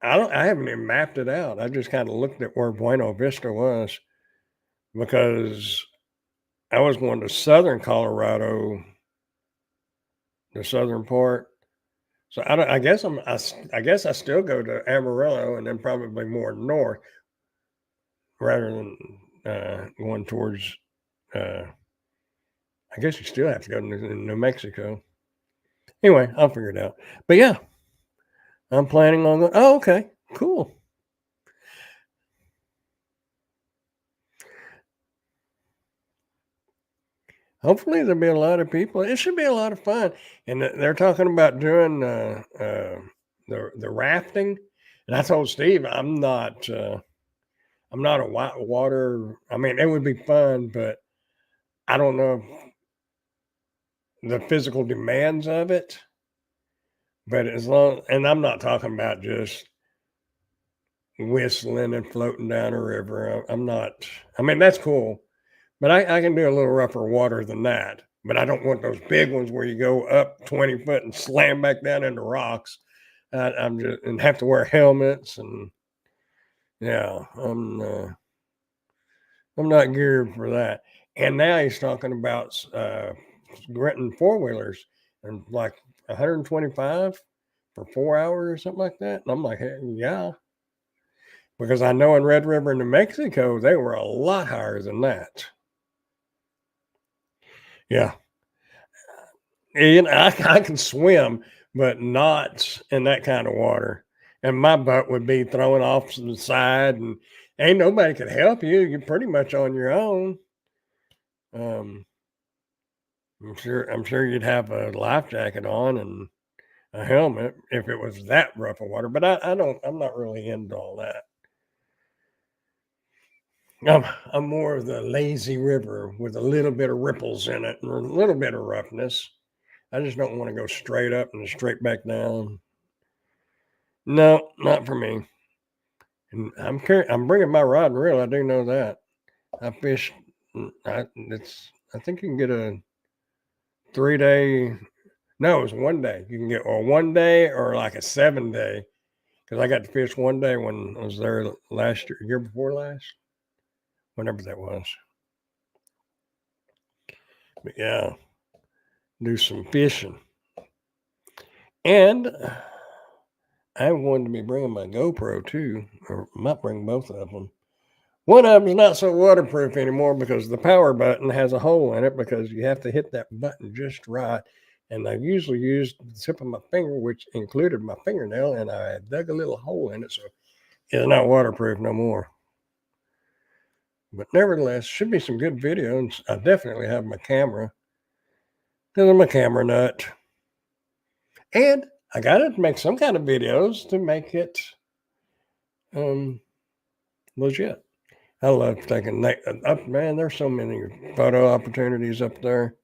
I haven't even mapped it out. I just kind of looked at where Buena Vista was because I was going to southern Colorado, the southern part. So I guess I guess I still go to Amarillo and then probably more north rather than going towards. I guess you still have to go to New Mexico. Anyway, I'll figure it out. But yeah, I'm planning on going. Oh, okay, cool. Hopefully there'll be a lot of people. It should be a lot of fun. And they're talking about doing the rafting. And I told Steve I'm not a white water. I mean, it would be fun, but I don't know the physical demands of it. But as long, and I'm not talking about just whistling and floating down a river. I'm not. I mean, that's cool, but I can do a little rougher water than that. But I don't want those big ones where you go up 20 foot and slam back down into rocks. I'm just and have to wear helmets and yeah, I'm not geared for that. And now he's talking about renting four wheelers and like 125 for 4 hours or something like that. And I'm like, hey, yeah. because I know in Red River, New Mexico, they were a lot higher than that. Yeah. And I can swim, but not in that kind of water. And my butt would be thrown off to the side, and ain't nobody could help you. You're pretty much on your own. Um, I'm sure you'd have a life jacket on and a helmet if it was that rough of water. But I'm not really into all that. I'm more of the lazy river with a little bit of ripples in it and a little bit of roughness. I just don't want to go straight up and straight back down. No, not for me. And I'm bringing my rod and reel. I do know that. I fish. I think you can get a 3 day. No, it's 1 day. You can get a 1 day or like a 7 day. Because I got to fish 1 day when I was there last year before last, whenever that was. But yeah, do some fishing. And I'm going to be bringing my GoPro too, or might bring both of them. One of them is not so waterproof anymore because the power button has a hole in it because you have to hit that button just right. And I usually used the tip of my finger, which included my fingernail, and I dug a little hole in it, so it's not waterproof no more. But nevertheless, should be some good videos. I definitely have my camera because I'm a camera nut. And I got to make some kind of videos to make it legit. I love taking up, man. There's so many photo opportunities up there.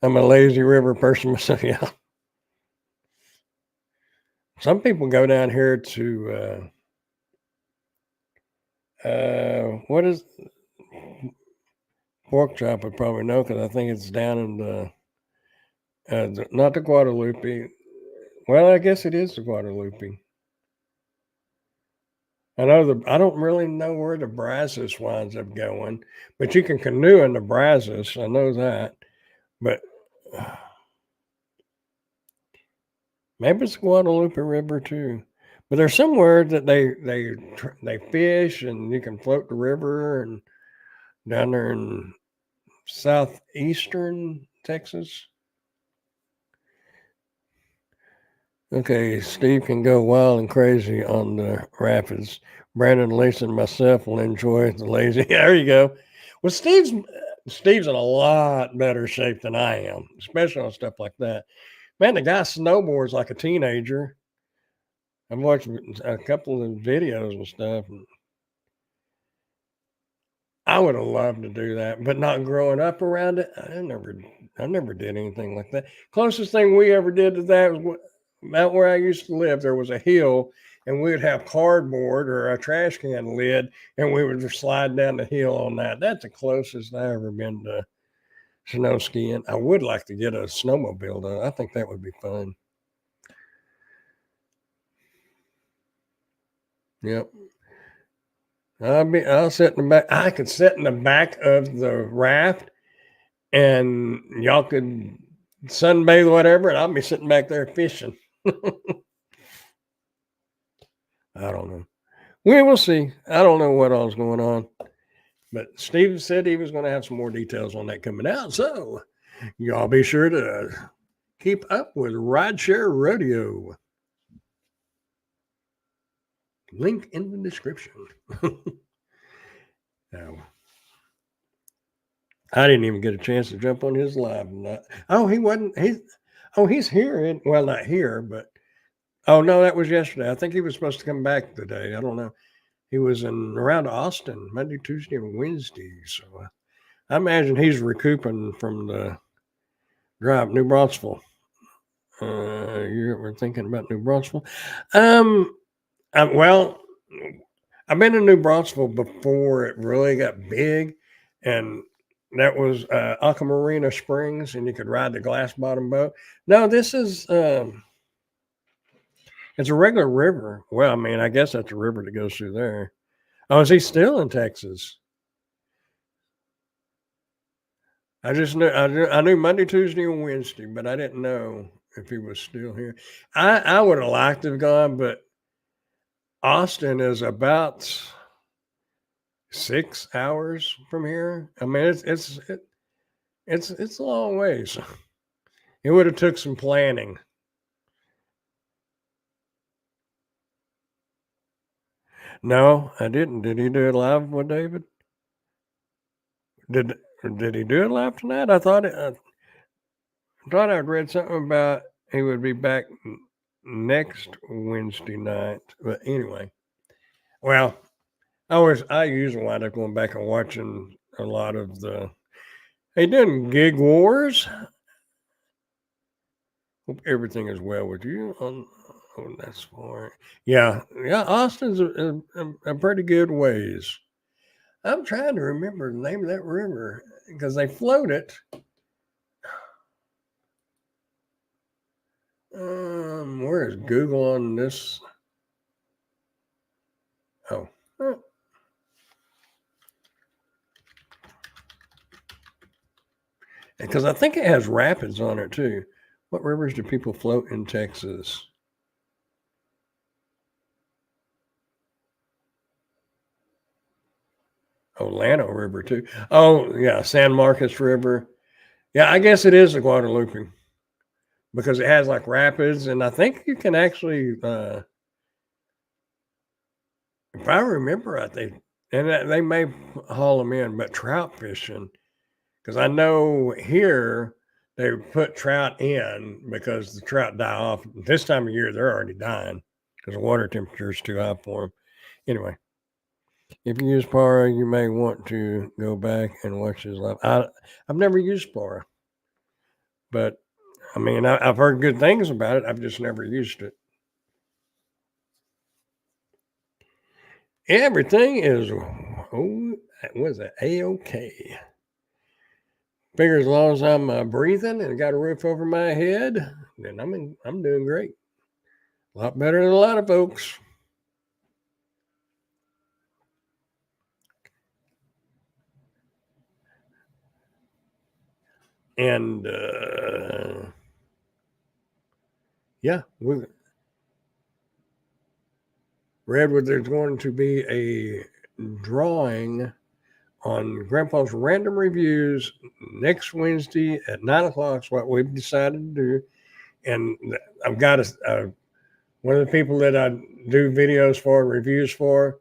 I'm a lazy river person myself. Yeah. Some people go down here to what is Pork Chop would probably know because I think it's down in not the Guadalupe. Well, I guess it is the Guadalupe. I don't really know where the Brazos winds up going, but you can canoe in the Brazos. I know that, but maybe it's Guadalupe River too. But there's somewhere that they fish and you can float the river and down there in southeastern Texas. Okay, Steve can go wild and crazy on the rapids. Brandon, Lisa, and myself will enjoy the lazy. There you go. Well, Steve's in a lot better shape than I am, especially on stuff like that. Man, the guy snowboards like a teenager. I've watched a couple of videos and stuff. And I would have loved to do that, but not growing up around it. I never did anything like that. Closest thing we ever did to that was out where I used to live. There was a hill, and we would have cardboard or a trash can lid, and we would just slide down the hill on that. That's the closest I ever been to snow skiing. I would like to get a snowmobile though. I think that would be fun. Yep. I'll sit in the back. I could sit in the back of the raft and y'all could sunbathe, whatever, and I'll be sitting back there fishing. I don't know. We will see. I don't know what all's going on. But Steve said he was going to have some more details on that coming out. So y'all be sure to keep up with Rideshare Rodeo. Link in the description. Now, I didn't even get a chance to jump on his live. He wasn't. He's here. Well, not here, but no, that was yesterday. I think he was supposed to come back today. I don't know. He was around Austin Monday, Tuesday, and Wednesday. So I imagine he's recouping from the drive, New Braunfels. You ever thinking about New Braunfels? Well, I've been to New Braunfels before it really got big, and that was Marina Springs, and you could ride the glass bottom boat. No, this is it's a regular river. Well, I mean, I guess that's a river that goes through there. Oh, is he still in Texas? I just knew I knew Monday, Tuesday, and Wednesday, but I didn't know if he was still here. I would have liked to have gone, but Austin is about 6 hours from here. I mean, it's a long ways. It would have took some planning. No, I didn't. Did he do it live with David? Did did he do it live tonight? I thought I'd read something about he would be back next Wednesday night. But anyway, well, I usually wind up going back and watching a lot of the. Hey, doing Gig Wars. Hope everything is well with you. Oh, that's far. Yeah, yeah. Austin's a pretty good ways. I'm trying to remember the name of that river because they float it. Where is Google on this? Oh, because I think it has rapids on it too. What rivers do people float in Texas? Oh, Llano River too. Oh, yeah, San Marcos River. Yeah, I guess it is the Guadalupe because it has like rapids, and I think you can actually, if I remember right, they may haul them in, but trout fishing because I know here they put trout in because the trout die off. This time of year, they're already dying because the water temperature is too high for them. Anyway, if you use Para, you may want to go back and watch his live. I've never used Para, but I mean, I've heard good things about it. I've just never used it. Everything is, what is that? A-OK. Figure as long as I'm breathing and got a roof over my head, then I'm doing great. A lot better than a lot of folks. And yeah, Redwood, there's going to be a drawing on Grandpa's Random Reviews next Wednesday at 9 o'clock. Is what we've decided to do. And I've got one of the people that I do videos for, reviews for,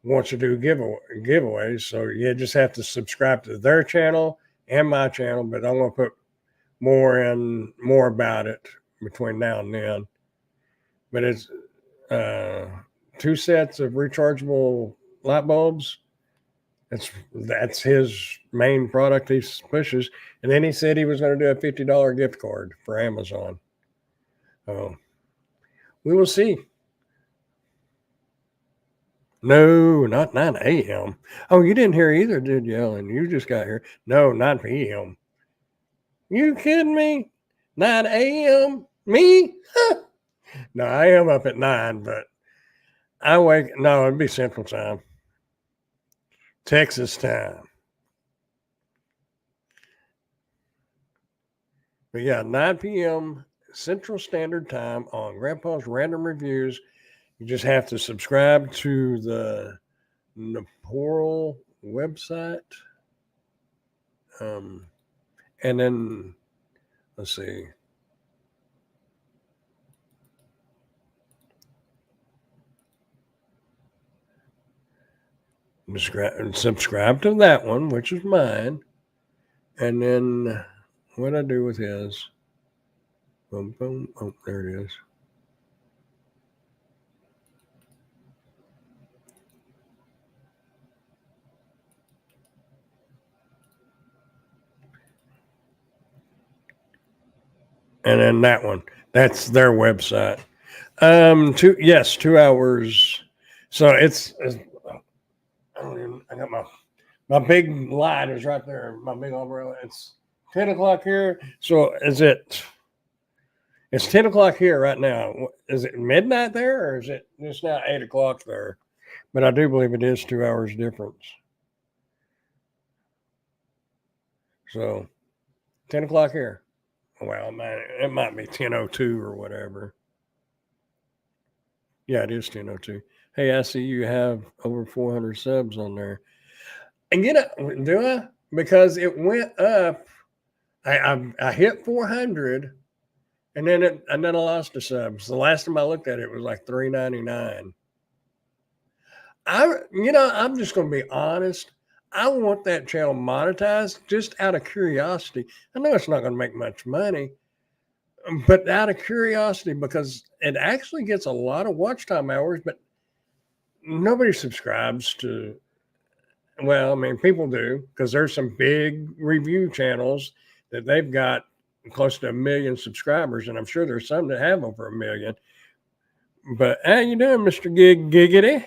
wants to do giveaways. So you just have to subscribe to their channel and my channel. But I'm going to put more about it between now and then. But it's 2 sets of rechargeable light bulbs. That's his main product he pushes. And then he said he was going to do a $50 gift card for Amazon. Oh, we will see. No, not 9 a.m. Oh, you didn't hear either, did you, Ellen? You just got here. No, 9 p.m. You kidding me? 9 a.m. Me? No, I am up at 9, but no, it'd be Central Time. Texas time. But yeah, 9 p.m. Central Standard Time on Grandpa's Random Reviews. You just have to subscribe to the Naporal website. And then, let's see. Subscribe to that one, which is mine. And then what I do with his. Boom, boom. Oh, there it is. And then that one, that's their website. 2 hours. So I got my big light is right there. My big umbrella. It's 10 o'clock here. So it's 10 o'clock here right now. Is it midnight there, or is it just now 8 o'clock there? But I do believe it is 2 hours difference. So 10 o'clock here. Well, it might be 10:02 or whatever. Yeah, it is 10:02. Hey, I see you have over 400 subs on there. And do I? Because it went up. I hit 400, and then I lost the subs. The last time I looked at it, it was like 399. I'm just going to be honest. I want that channel monetized just out of curiosity. I know it's not going to make much money, but out of curiosity, because it actually gets a lot of watch time hours, but nobody subscribes to. Well, I mean, people do, because there's some big review channels that they've got close to 1 million subscribers, and I'm sure there's some that have over 1 million. But how you doing, Mr. Giggity?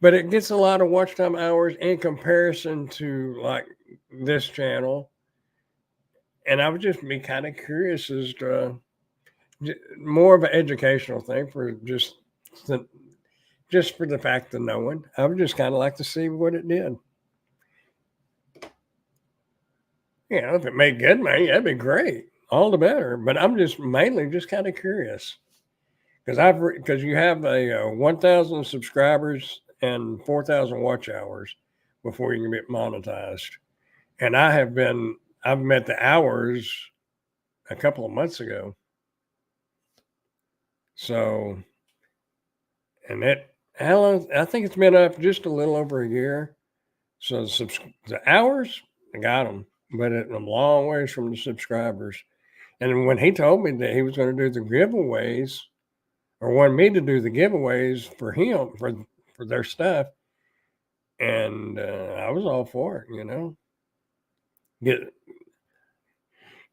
But it gets a lot of watch time hours in comparison to like this channel, and I would just be kind of curious as to more of an educational thing for just for the fact of knowing. I would just kind of like to see what it did. If it made good money, that'd be great. All the better. But I'm just mainly just kind of curious because you have a 1,000 subscribers and 4,000 watch hours before you can get monetized. And I've met the hours a couple of months ago. So, and I think it's been up just a little over a year. So the hours, I got them, but I'm a long ways from the subscribers. And when he told me that he was going to do the giveaways, or wanted me to do the giveaways for him for their stuff, and I was all for it.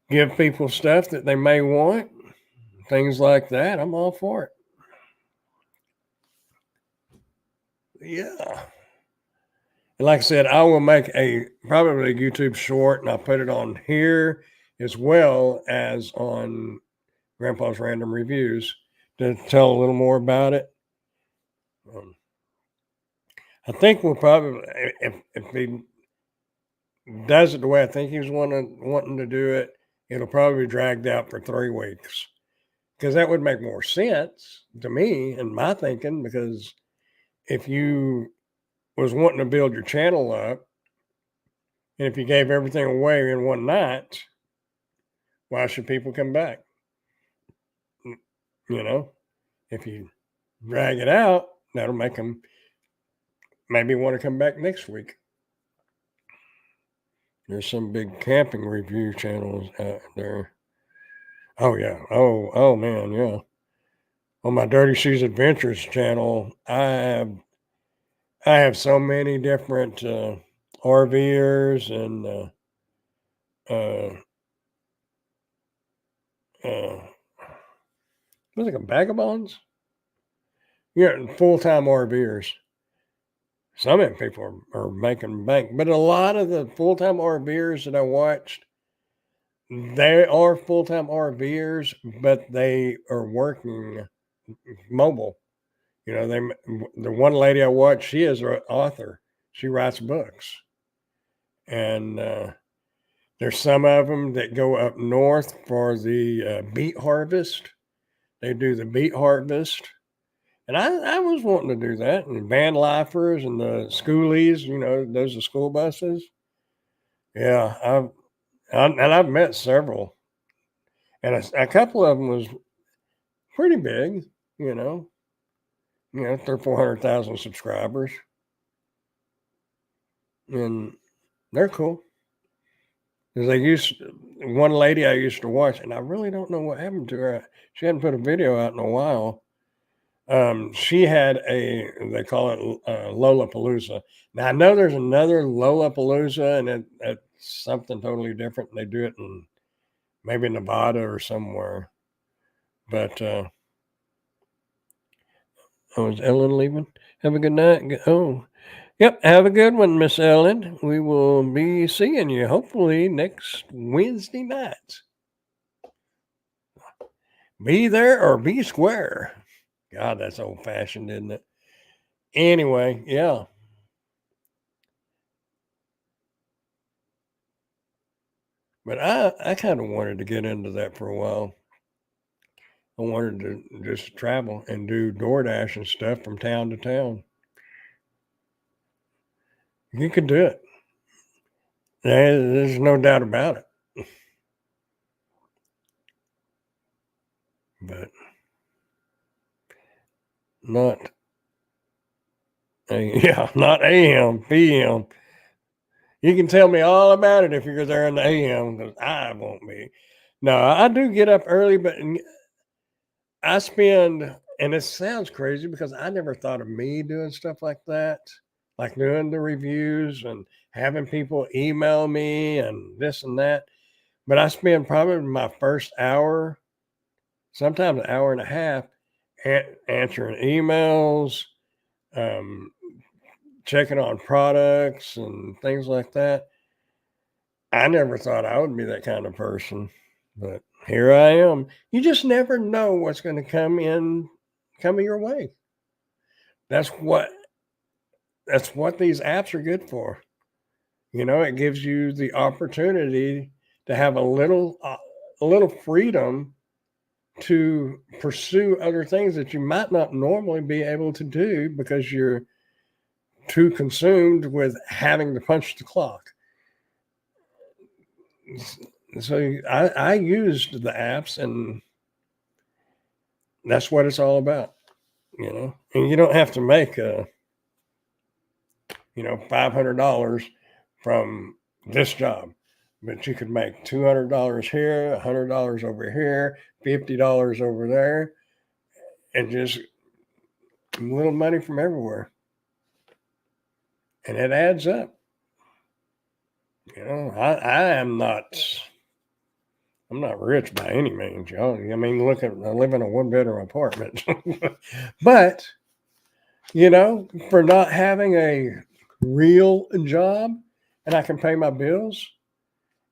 Give people stuff that they may want, things like that. I'm all for it. Yeah. And like I said, I will make probably a YouTube short, and I'll put it on here as well as on Grandpa's Random Reviews to tell a little more about it. I think we'll probably, if he does it the way I think he's wanting to do it, it'll probably be dragged out for 3 weeks, because that would make more sense to me and my thinking. Because if you was wanting to build your channel up, and if you gave everything away in one night, why should people come back? If you drag it out, that'll make them maybe want to come back next week. There's some big camping review channels out there. Oh yeah. Oh man, yeah. On my Dirty Shoes Adventures channel, I have so many different RVers and what's it called, vagabonds? Yeah, full-time RVers. Some of them people are making bank, but a lot of the full-time RVers that I watched, they are full-time RVers, but they are working mobile. The one lady I watched, she is an author. She writes books, and there's some of them that go up north for the beet harvest. They do the beet harvest, and I was wanting to do that. And van lifers and the schoolies, those are school buses. Yeah, I've met several, and a couple of them was pretty big. You know, 400,000 subscribers, and they're cool. Because one lady I used to watch, and I really don't know what happened to her. She hadn't put a video out in a while. She had they call it Lollapalooza. Now I know there's another Lollapalooza, and it's something totally different. They do it in maybe Nevada or somewhere. But oh, is Ellen leaving? Have a good night. Oh, yep. Have a good one, Miss Ellen. We will be seeing you hopefully next Wednesday night. Be there or be square. God, that's old fashioned, isn't it? Anyway, yeah. But I kind of wanted to get into that for a while. I wanted to just travel and do DoorDash and stuff from town to town. You could do it. There's no doubt about it. But not yeah, not AM, PM. You can tell me all about it if you're there in the AM because I won't be. No, I do get up early, but I spend, and it sounds crazy because I never thought of me doing stuff like that, like doing the reviews and having people email me and this and that. But I spend probably my first hour, sometimes an hour and a half, answering emails, um, checking on products and things like that. I never thought I would be that kind of person, but here I am. You just never know what's going to come your way. That's what that's what these apps are good for. It gives you the opportunity to have a little freedom to pursue other things that you might not normally be able to do because you're too consumed with having to punch the clock. So I used the apps, and that's what it's all about. And you don't have to make $500 from this job, but you could make $200 here, $100 over here, $50 over there, and just a little money from everywhere, and it adds up. I'm not rich by any means, y'all. I mean, look at I live in a 1-bedroom apartment, but for not having a real job and I can pay my bills,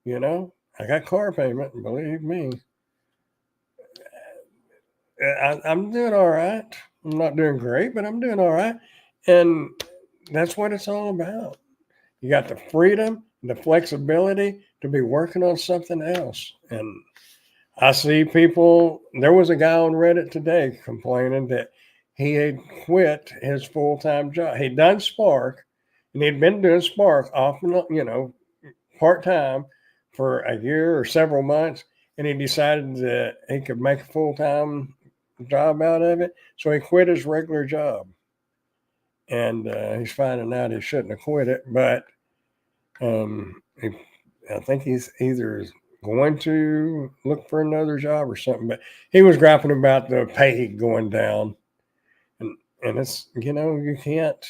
I got car payment, believe me. I'm doing all right. I'm not doing great, but I'm doing all right. And that's what it's all about. You got the freedom, the flexibility to be working on something else. And I see people, there was a guy on Reddit today complaining that he had quit his full-time job. He'd done Spark, and he'd been doing Spark off and part-time for a year or several months, and he decided that he could make a full-time job out of it. So he quit his regular job. And he's finding out he shouldn't have quit it, but I think he's either going to look for another job or something. But he was griping about the pay going down, and it's you can't.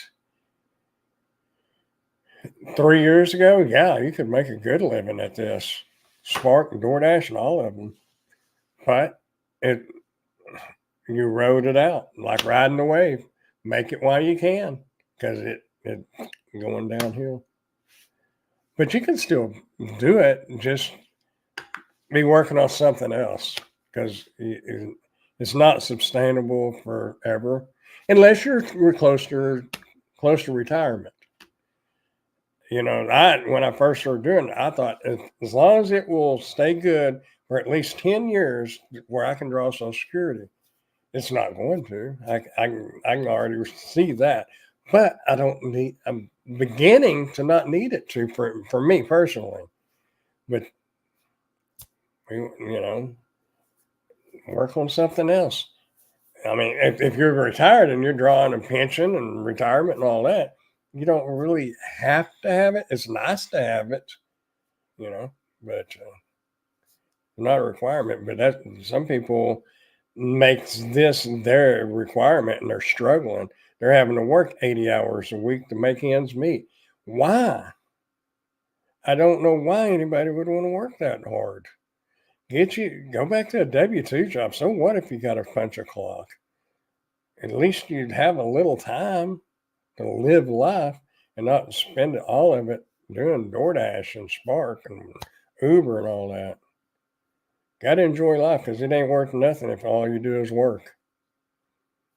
3 years ago, yeah, you could make a good living at this, Spark and DoorDash and all of them, but you rode it out like riding a wave. Make it while you can, because it's going downhill. But you can still do it. Just be working on something else, because it's not sustainable forever unless you're close to retirement. When I first started doing it, I thought as long as it will stay good for at least 10 years where I can draw Social Security, it's not going to. I can already see that. But I'm beginning to not need it to for me personally. But, work on something else. I mean, if you're retired and you're drawing a pension and retirement and all that, you don't really have to have it. It's nice to have it, but not a requirement. But that some people makes this their requirement and they're struggling. They're having to work 80 hours a week to make ends meet. Why? I don't know why anybody would want to work that hard. Go back to a W-2 job. So what if you got to punch a clock? At least you'd have a little time to live life and not spend all of it doing DoorDash and Spark and Uber and all that. Got to enjoy life, because it ain't worth nothing if all you do is work.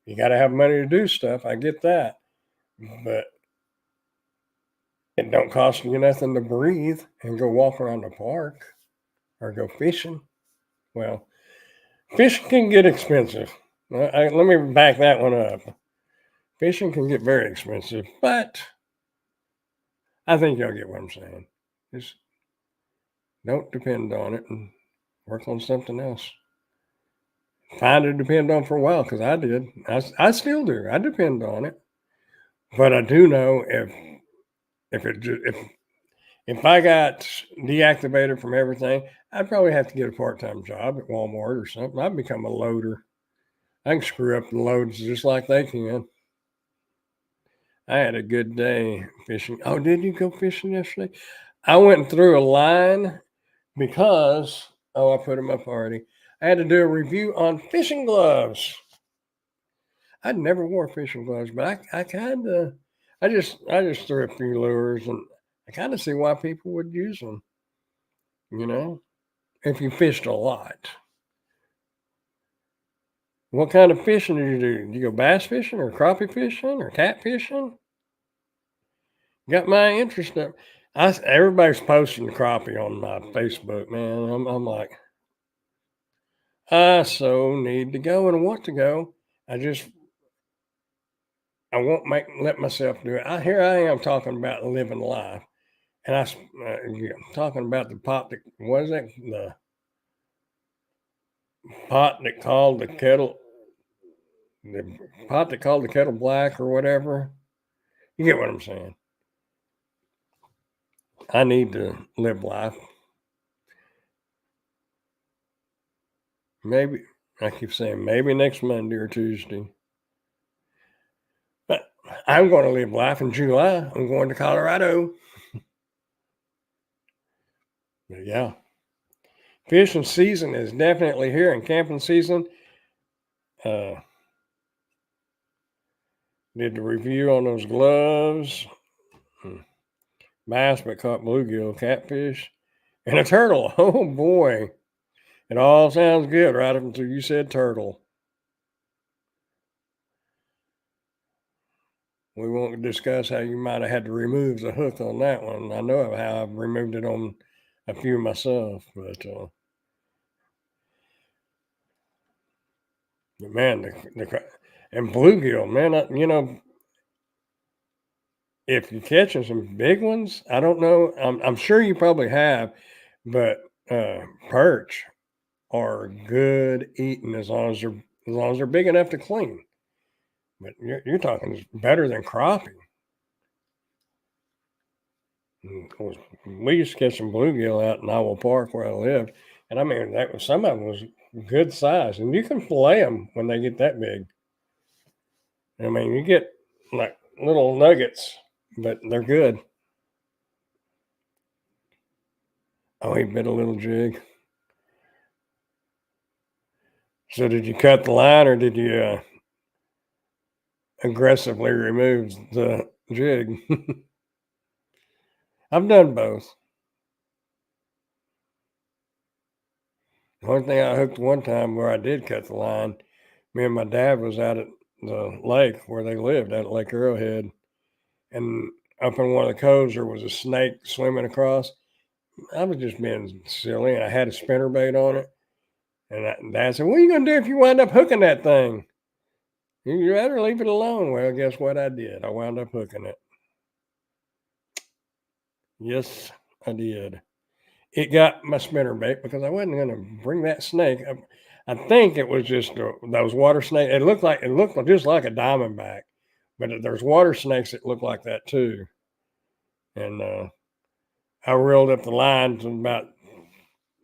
You got to have money to do stuff. I get that. But it don't cost you nothing to breathe and go walk around the park or go fishing. Well, Fishing can get expensive. Let me back that one up. Fishing can get very expensive, but I think y'all get what I'm saying. Just don't depend on it and work on something else. Find to depend on for a while because I did. I still do. I depend on it, but I do know if I got deactivated from everything, I'd probably have to get a part-time job at Walmart or something. I'd become a loader. I can screw up the loads just like they can. I had a good day fishing. Oh, did you go fishing yesterday? I went through a line because I put them up already. I had to do a review on fishing gloves. I'd never wore fishing gloves, but I just threw a few lures, and I kind of see why people would use them. You know, if you fished a lot. What kind of fishing do you do? Do you go bass fishing or crappie fishing or cat fishing? Got my interest up. Everybody's posting crappie on my Facebook, man. I'm like, I so need to go and want to go. I won't let myself do it. Here I am talking about living life, and talking about the pot that was it the pot that called the kettle the pot that called the kettle black or whatever. You get what I'm saying? I need to live life. Maybe I keep saying maybe next Monday or Tuesday. But I'm going to live life in July. I'm going to Colorado. But yeah. Fishing season is definitely here, and camping season. Did the review on those gloves. Bass, but caught bluegill, catfish, and a turtle. Oh boy. It all sounds good right up until you said turtle. We won't discuss how you might have had to remove the hook on that one. I know how I've removed it on a few myself, but man, and bluegill, man, if you're catching some big ones, I don't know. I'm sure you probably have, but perch are good eating as long as they're big enough to clean. But you're talking better than crappie. And of course, we used to catch some bluegill out in Iowa Park where I lived, and I mean some of them was good size, and you can fillet them when they get that big. I mean, you get like little nuggets, but they're good. Oh, he bit a little jig. So did you cut the line or did you aggressively remove the jig? I've done both. One thing I hooked one time where I did cut the line, me and my dad was out at the lake where they lived, out at Lake Arrowhead, and up in one of the coves there was a snake swimming across. I was just being silly, and I had a spinner bait on it. And Dad said, "What are you gonna do if you wind up hooking that thing? You'd rather leave it alone." Well, guess what I did? I wound up hooking it. Yes, I did. It got my spinner bait because I wasn't going to bring that snake. I think it was just those water snakes. It looked just like a diamondback, but there's water snakes that look like that too. And I reeled up the line to about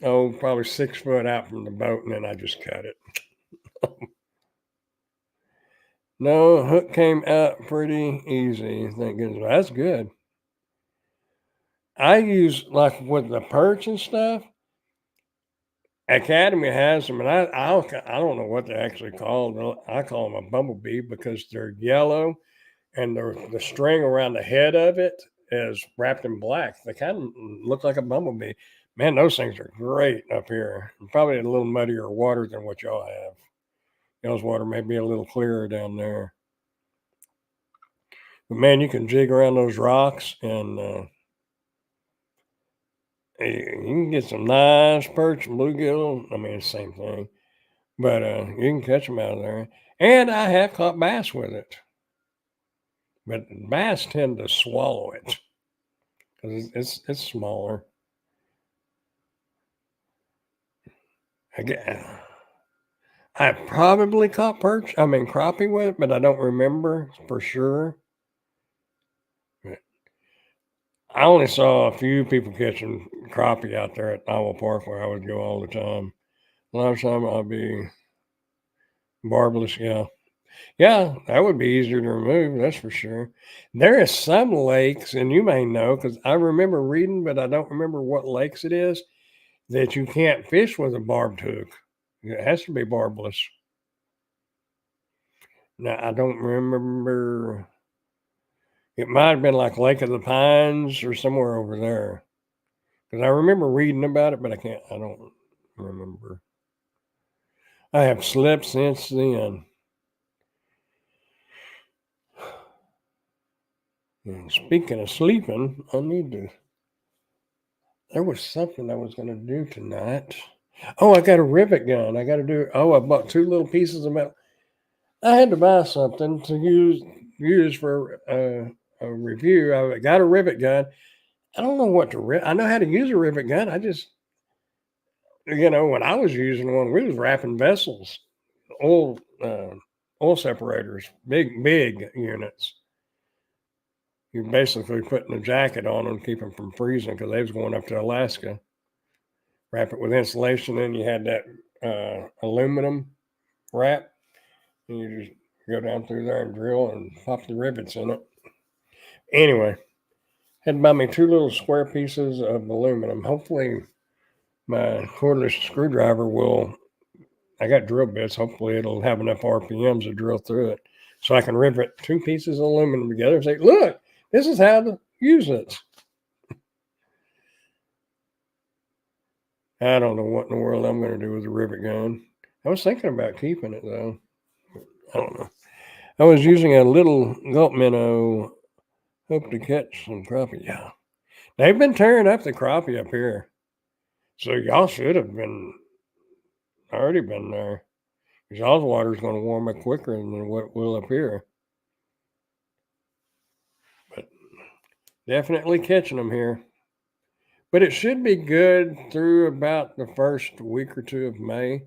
probably 6 foot out from the boat, and then I just cut it. No, hook came out pretty easy. Thank goodness. That's good. I use like with the perch and stuff. Academy has them, and I don't know what they're actually called. I call them a bumblebee because they're yellow, and the string around the head of it is wrapped in black. They kind of look like a bumblebee. Man, those things are great up here. Probably a little muddier water than what y'all have. Y'all's water may be a little clearer down there. But man, you can jig around those rocks and you can get some nice perch and bluegill. I mean, same thing. But you can catch them out of there. And I have caught bass with it. But bass tend to swallow it because it's smaller. I probably caught crappie with it, but I don't remember for sure. I only saw a few people catching crappie out there at Iowa Park where I would go all the time. A lot of time I'll be barbless, yeah. Yeah, that would be easier to remove, that's for sure. There is some lakes, and you may know because I remember reading, but I don't remember what lakes it is, that you can't fish with a barbed hook. It has to be barbless. Now, I don't remember. It might have been like Lake of the Pines or somewhere over there. Because I remember reading about it, but I don't remember. I have slept since then. And speaking of sleeping, there was something I was going to do tonight. Oh, I got a rivet gun. I bought 2 little pieces of metal. I had to buy something to use for a review. I got a rivet gun. I don't know what I know how to use a rivet gun. I just, when I was using one, we was wrapping vessels, oil separators, big units. You're basically putting a jacket on them, keep them from freezing because they was going up to Alaska. Wrap it with insulation, and you had that aluminum wrap, and you just go down through there and drill and pop the rivets in it. Anyway, had to buy me 2 little square pieces of aluminum. Hopefully, my cordless screwdriver I got drill bits. Hopefully, it'll have enough RPMs to drill through it, so I can rivet 2 pieces of aluminum together and say, "Look, this is how to use it." I don't know what in the world I'm going to do with the rivet gun. I was thinking about keeping it though. I don't know. I was using a little gulp minnow, hope to catch some crappie. Yeah, they've been tearing up the crappie up here, so y'all should have already been there. Because y'all's water's going to warm up quicker than what will up here. But definitely catching them here. But it should be good through about the first week or 2 of May.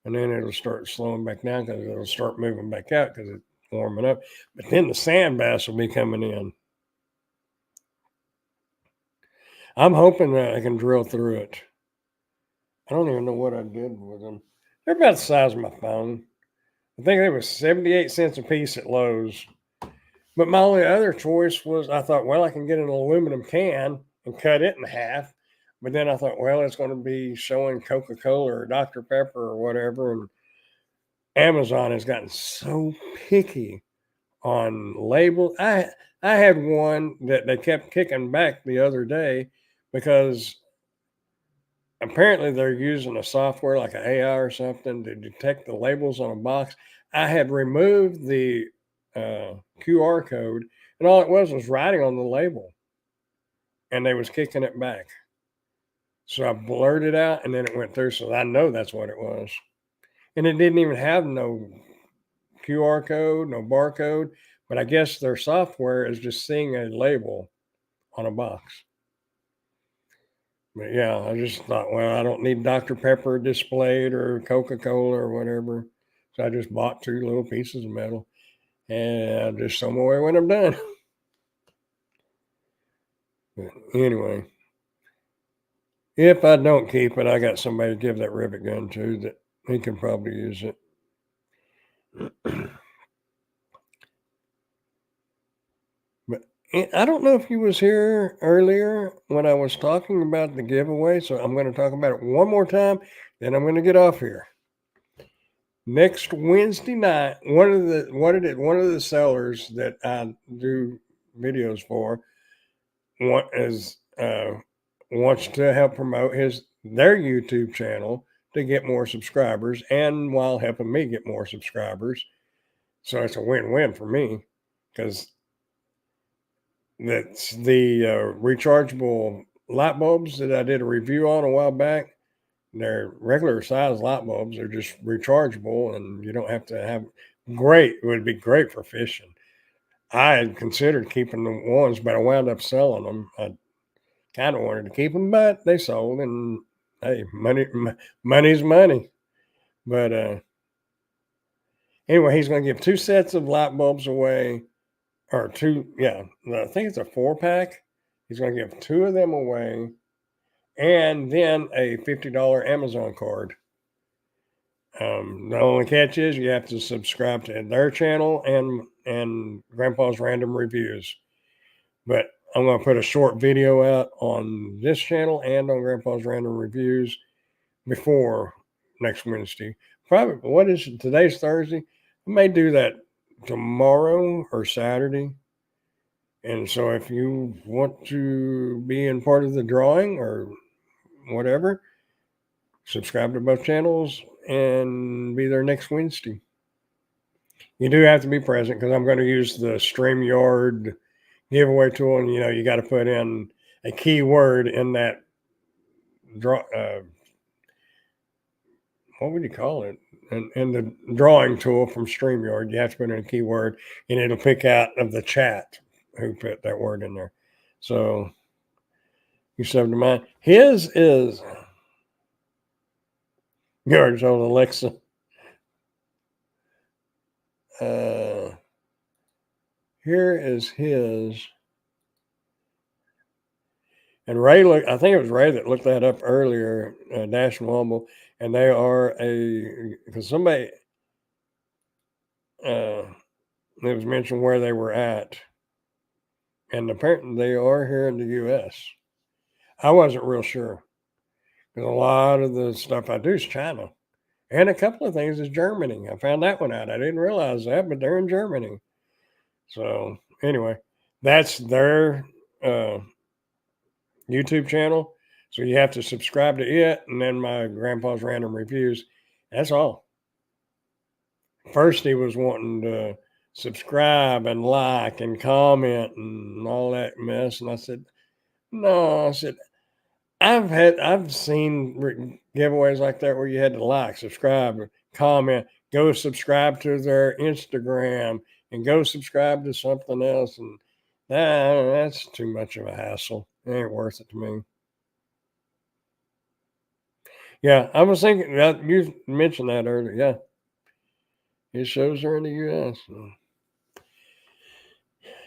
And then it'll start slowing back down because it'll start moving back out because it's warming up. But then the sand bass will be coming in. I'm hoping that I can drill through it. I don't even know what I did with them. They're about the size of my phone. I think they were 78 cents a piece at Lowe's. But my only other choice was I thought, well, I can get an aluminum can and cut it in half. But then I thought, well, it's going to be showing Coca-Cola or Dr. Pepper or whatever. And Amazon has gotten so picky on labels. I had one that they kept kicking back the other day because apparently they're using a software like an AI or something to detect the labels on a box. I had removed the QR code, and all it was writing on the label, and they was kicking it back. So I blurred it out, and then it went through. So I know that's what it was, and it didn't even have no QR code, no barcode. But I guess their software is just seeing a label on a box. But yeah, I just thought, well, I don't need Dr. Pepper displayed or Coca-Cola or whatever. So I just bought 2 little pieces of metal and I'll just throw them away when I'm done. But anyway, if I don't keep it, I got somebody to give that rivet gun to that he can probably use it. But I don't know if you was here earlier when I was talking about the giveaway, so I'm going to talk about it one more time, then I'm going to get off here. Next Wednesday night, one of the sellers that I do videos for wants to help promote their YouTube channel to get more subscribers, and while helping me get more subscribers. So it's a win-win for me because that's the rechargeable light bulbs that I did a review on a while back. They're regular size light bulbs. They're just rechargeable, and you don't have to have great. It would be great for fishing. I had considered keeping the ones, but I wound up selling them. I kind of wanted to keep them, but they sold, and hey, money's money. But anyway, he's going to give 2 sets of light bulbs away, or two. Yeah, I think it's a 4-pack. He's going to give 2 of them away, and then a $50 Amazon card. The only catch is you have to subscribe to their channel and Grandpa's Random Reviews. But I'm going to put a short video out on this channel and on Grandpa's Random Reviews before next Wednesday. Probably, what is it? Today's Thursday. I may do that tomorrow or Saturday. And so if you want to be in part of the drawing or whatever, subscribe to both channels and be there next Wednesday. You do have to be present because I'm going to use the StreamYard giveaway tool, and you got to put in a keyword in that draw. What would you call it? And the drawing tool from StreamYard, you have to put in a keyword, and it'll pick out of the chat who put that word in there. So you sub to mine. His is yours on Alexa. Here is his. And Ray, I think it was Ray that looked that up earlier, Dash and Womble, and they are because somebody, it was mentioned where they were at, and apparently they are here in the U.S. I wasn't real sure, because a lot of the stuff I do is China, and a couple of things is Germany. I found that one out. I didn't realize that, but they're in Germany. So anyway, that's their YouTube channel. So you have to subscribe to it, and then my Grandpa's Random Reviews. That's all. First, he was wanting to subscribe and like and comment and all that mess, and I said, "No," I said, I've seen giveaways like that where you had to like, subscribe, comment, go subscribe to their Instagram, and go subscribe to something else, and that's too much of a hassle. It ain't worth it to me. Yeah, I was thinking that you mentioned that earlier. Yeah, his shows are in the U.S. So.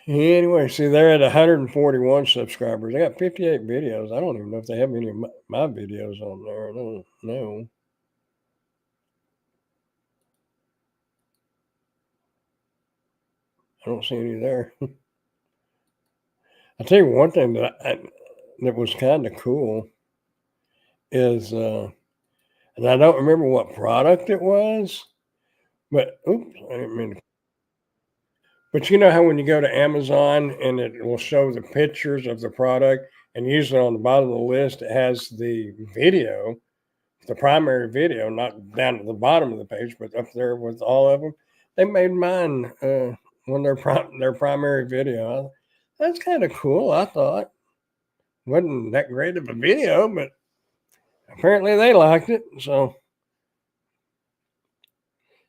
Anyway, see, they're at 141 subscribers. They got 58 videos. I don't even know if they have any of my videos on there. I don't know. I don't see any there. I'll tell you one thing that was kind of cool is, and I don't remember what product it was, but oops, I didn't mean to. But you know how when you go to Amazon and it will show the pictures of the product, and usually on the bottom of the list it has the video, the primary video, not down at the bottom of the page, but up there with all of them. They made mine when their primary video. That's kind of cool. I thought wasn't that great of a video, but apparently they liked it. So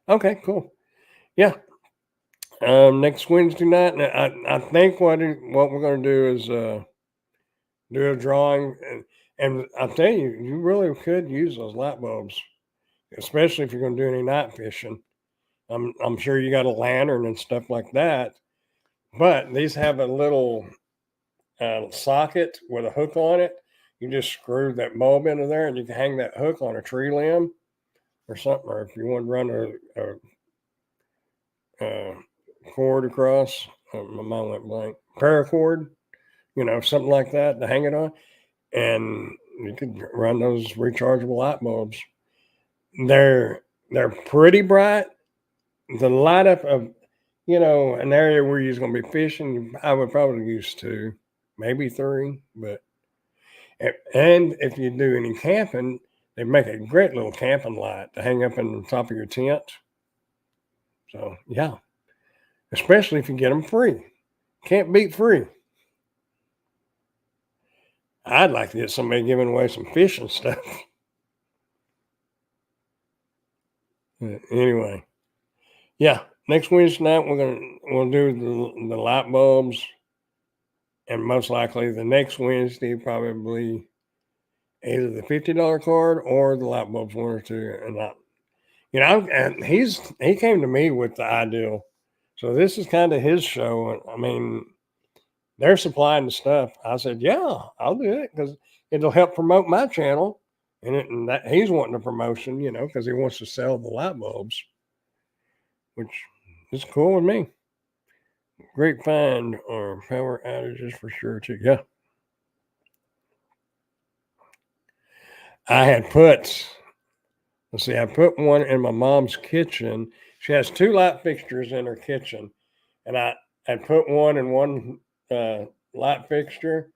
okay, cool. Yeah. Next Wednesday night, I think what we're going to do is do a drawing, and I'll tell you, you really could use those light bulbs, especially if you're going to do any night fishing. I'm sure you got a lantern and stuff like that, but these have a little socket with a hook on it. You just screw that bulb into there, and you can hang that hook on a tree limb or something. Or if you want to run a cord across, my mind went blank. Paracord, something like that to hang it on, and you could run those rechargeable light bulbs. They're pretty bright. The light up of an area where you're going to be fishing, I would probably use 2, maybe 3. But and if you do any camping, they make a great little camping light to hang up in the top of your tent. So yeah, especially if you get them free. Can't beat free. I'd like to get somebody giving away some fishing stuff. Anyway, yeah. Next Wednesday night we'll do the light bulbs, and most likely the next Wednesday probably either the $50 card or the light bulbs, one or two. And and he came to me with the ideal, so this is kind of his show. I mean, they're supplying the stuff. I said, yeah, I'll do it because it'll help promote my channel. And that he's wanting a promotion, because he wants to sell the light bulbs, which is cool with me. Great find or power outages for sure too. Yeah. I put one in my mom's kitchen. She has two light fixtures in her kitchen. And I had put one in one light fixture.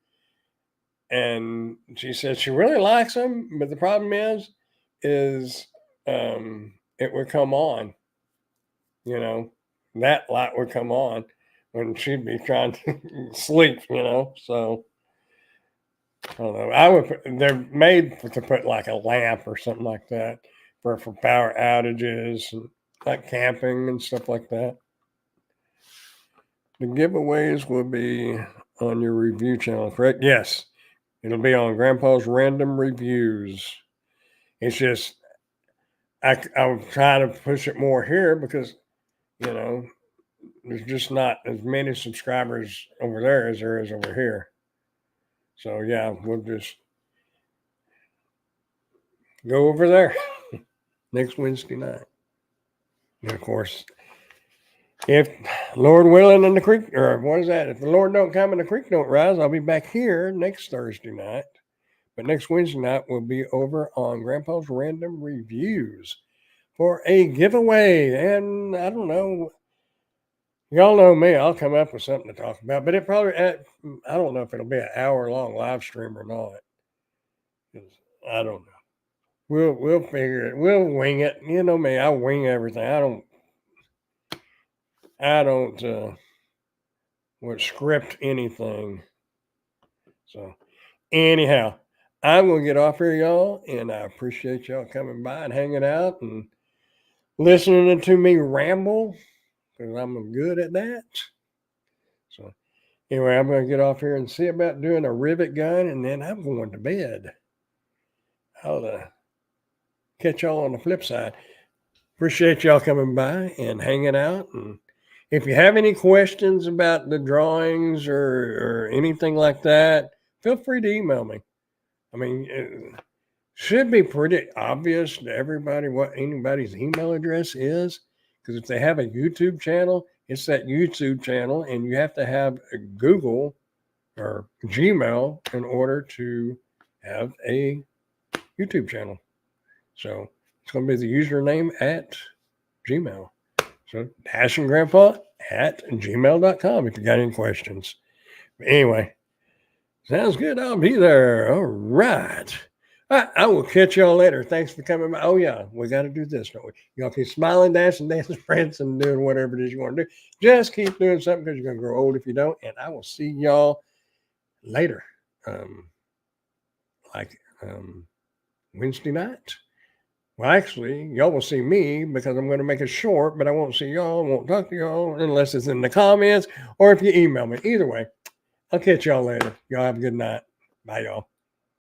And she said she really likes them, but the problem is it would come on. That light would come on when she'd be trying to sleep. So I don't know. They're made to put like a lamp or something like that for power outages and like camping and stuff like that. The giveaways will be on your review channel, correct? Yes. It'll be on Grandpa's Random Reviews. It's just, I'm trying to push it more here because, there's just not as many subscribers over there as there is over here. So, yeah, we'll just go over there next Wednesday night. And, of course, if Lord willing and the creek, or what is that? If the Lord don't come and the creek don't rise, I'll be back here next Thursday night. But next Wednesday night will be over on Grandpa's Random Reviews for a giveaway. And I don't know. Y'all know me. I'll come up with something to talk about. But it probably, I don't know if it'll be an hour-long live stream or not. I don't know. We'll figure it. We'll wing it. You know me. I wing everything. I don't script anything. So anyhow, I'm going to get off here, y'all, and I appreciate y'all coming by and hanging out and listening to me ramble because I'm good at that. So anyway, I'm going to get off here and see about doing a rivet gun, and then I'm going to bed. I'll catch y'all on the flip side. Appreciate y'all coming by and hanging out. And if you have any questions about the drawings or anything like that, feel free to email me. I mean, it should be pretty obvious to everybody what anybody's email address is, because if they have a YouTube channel, it's that YouTube channel, and you have to have a Google or Gmail in order to have a YouTube channel. So it's going to be the username at Gmail. So dashinggrandpa@gmail.com if you got any questions. But anyway, sounds good. I'll be there. All right. I will catch y'all later. Thanks for coming by. Oh, yeah, we got to do this, don't we? Y'all keep smiling, dancing, prancing, doing whatever it is you want to do. Just keep doing something because you're going to grow old if you don't. And I will see y'all later. Wednesday night. Well, actually, y'all will see me because I'm going to make it short, but I won't see y'all. I won't talk to y'all unless it's in the comments or if you email me. Either way, I'll catch y'all later. Y'all have a good night. Bye, y'all.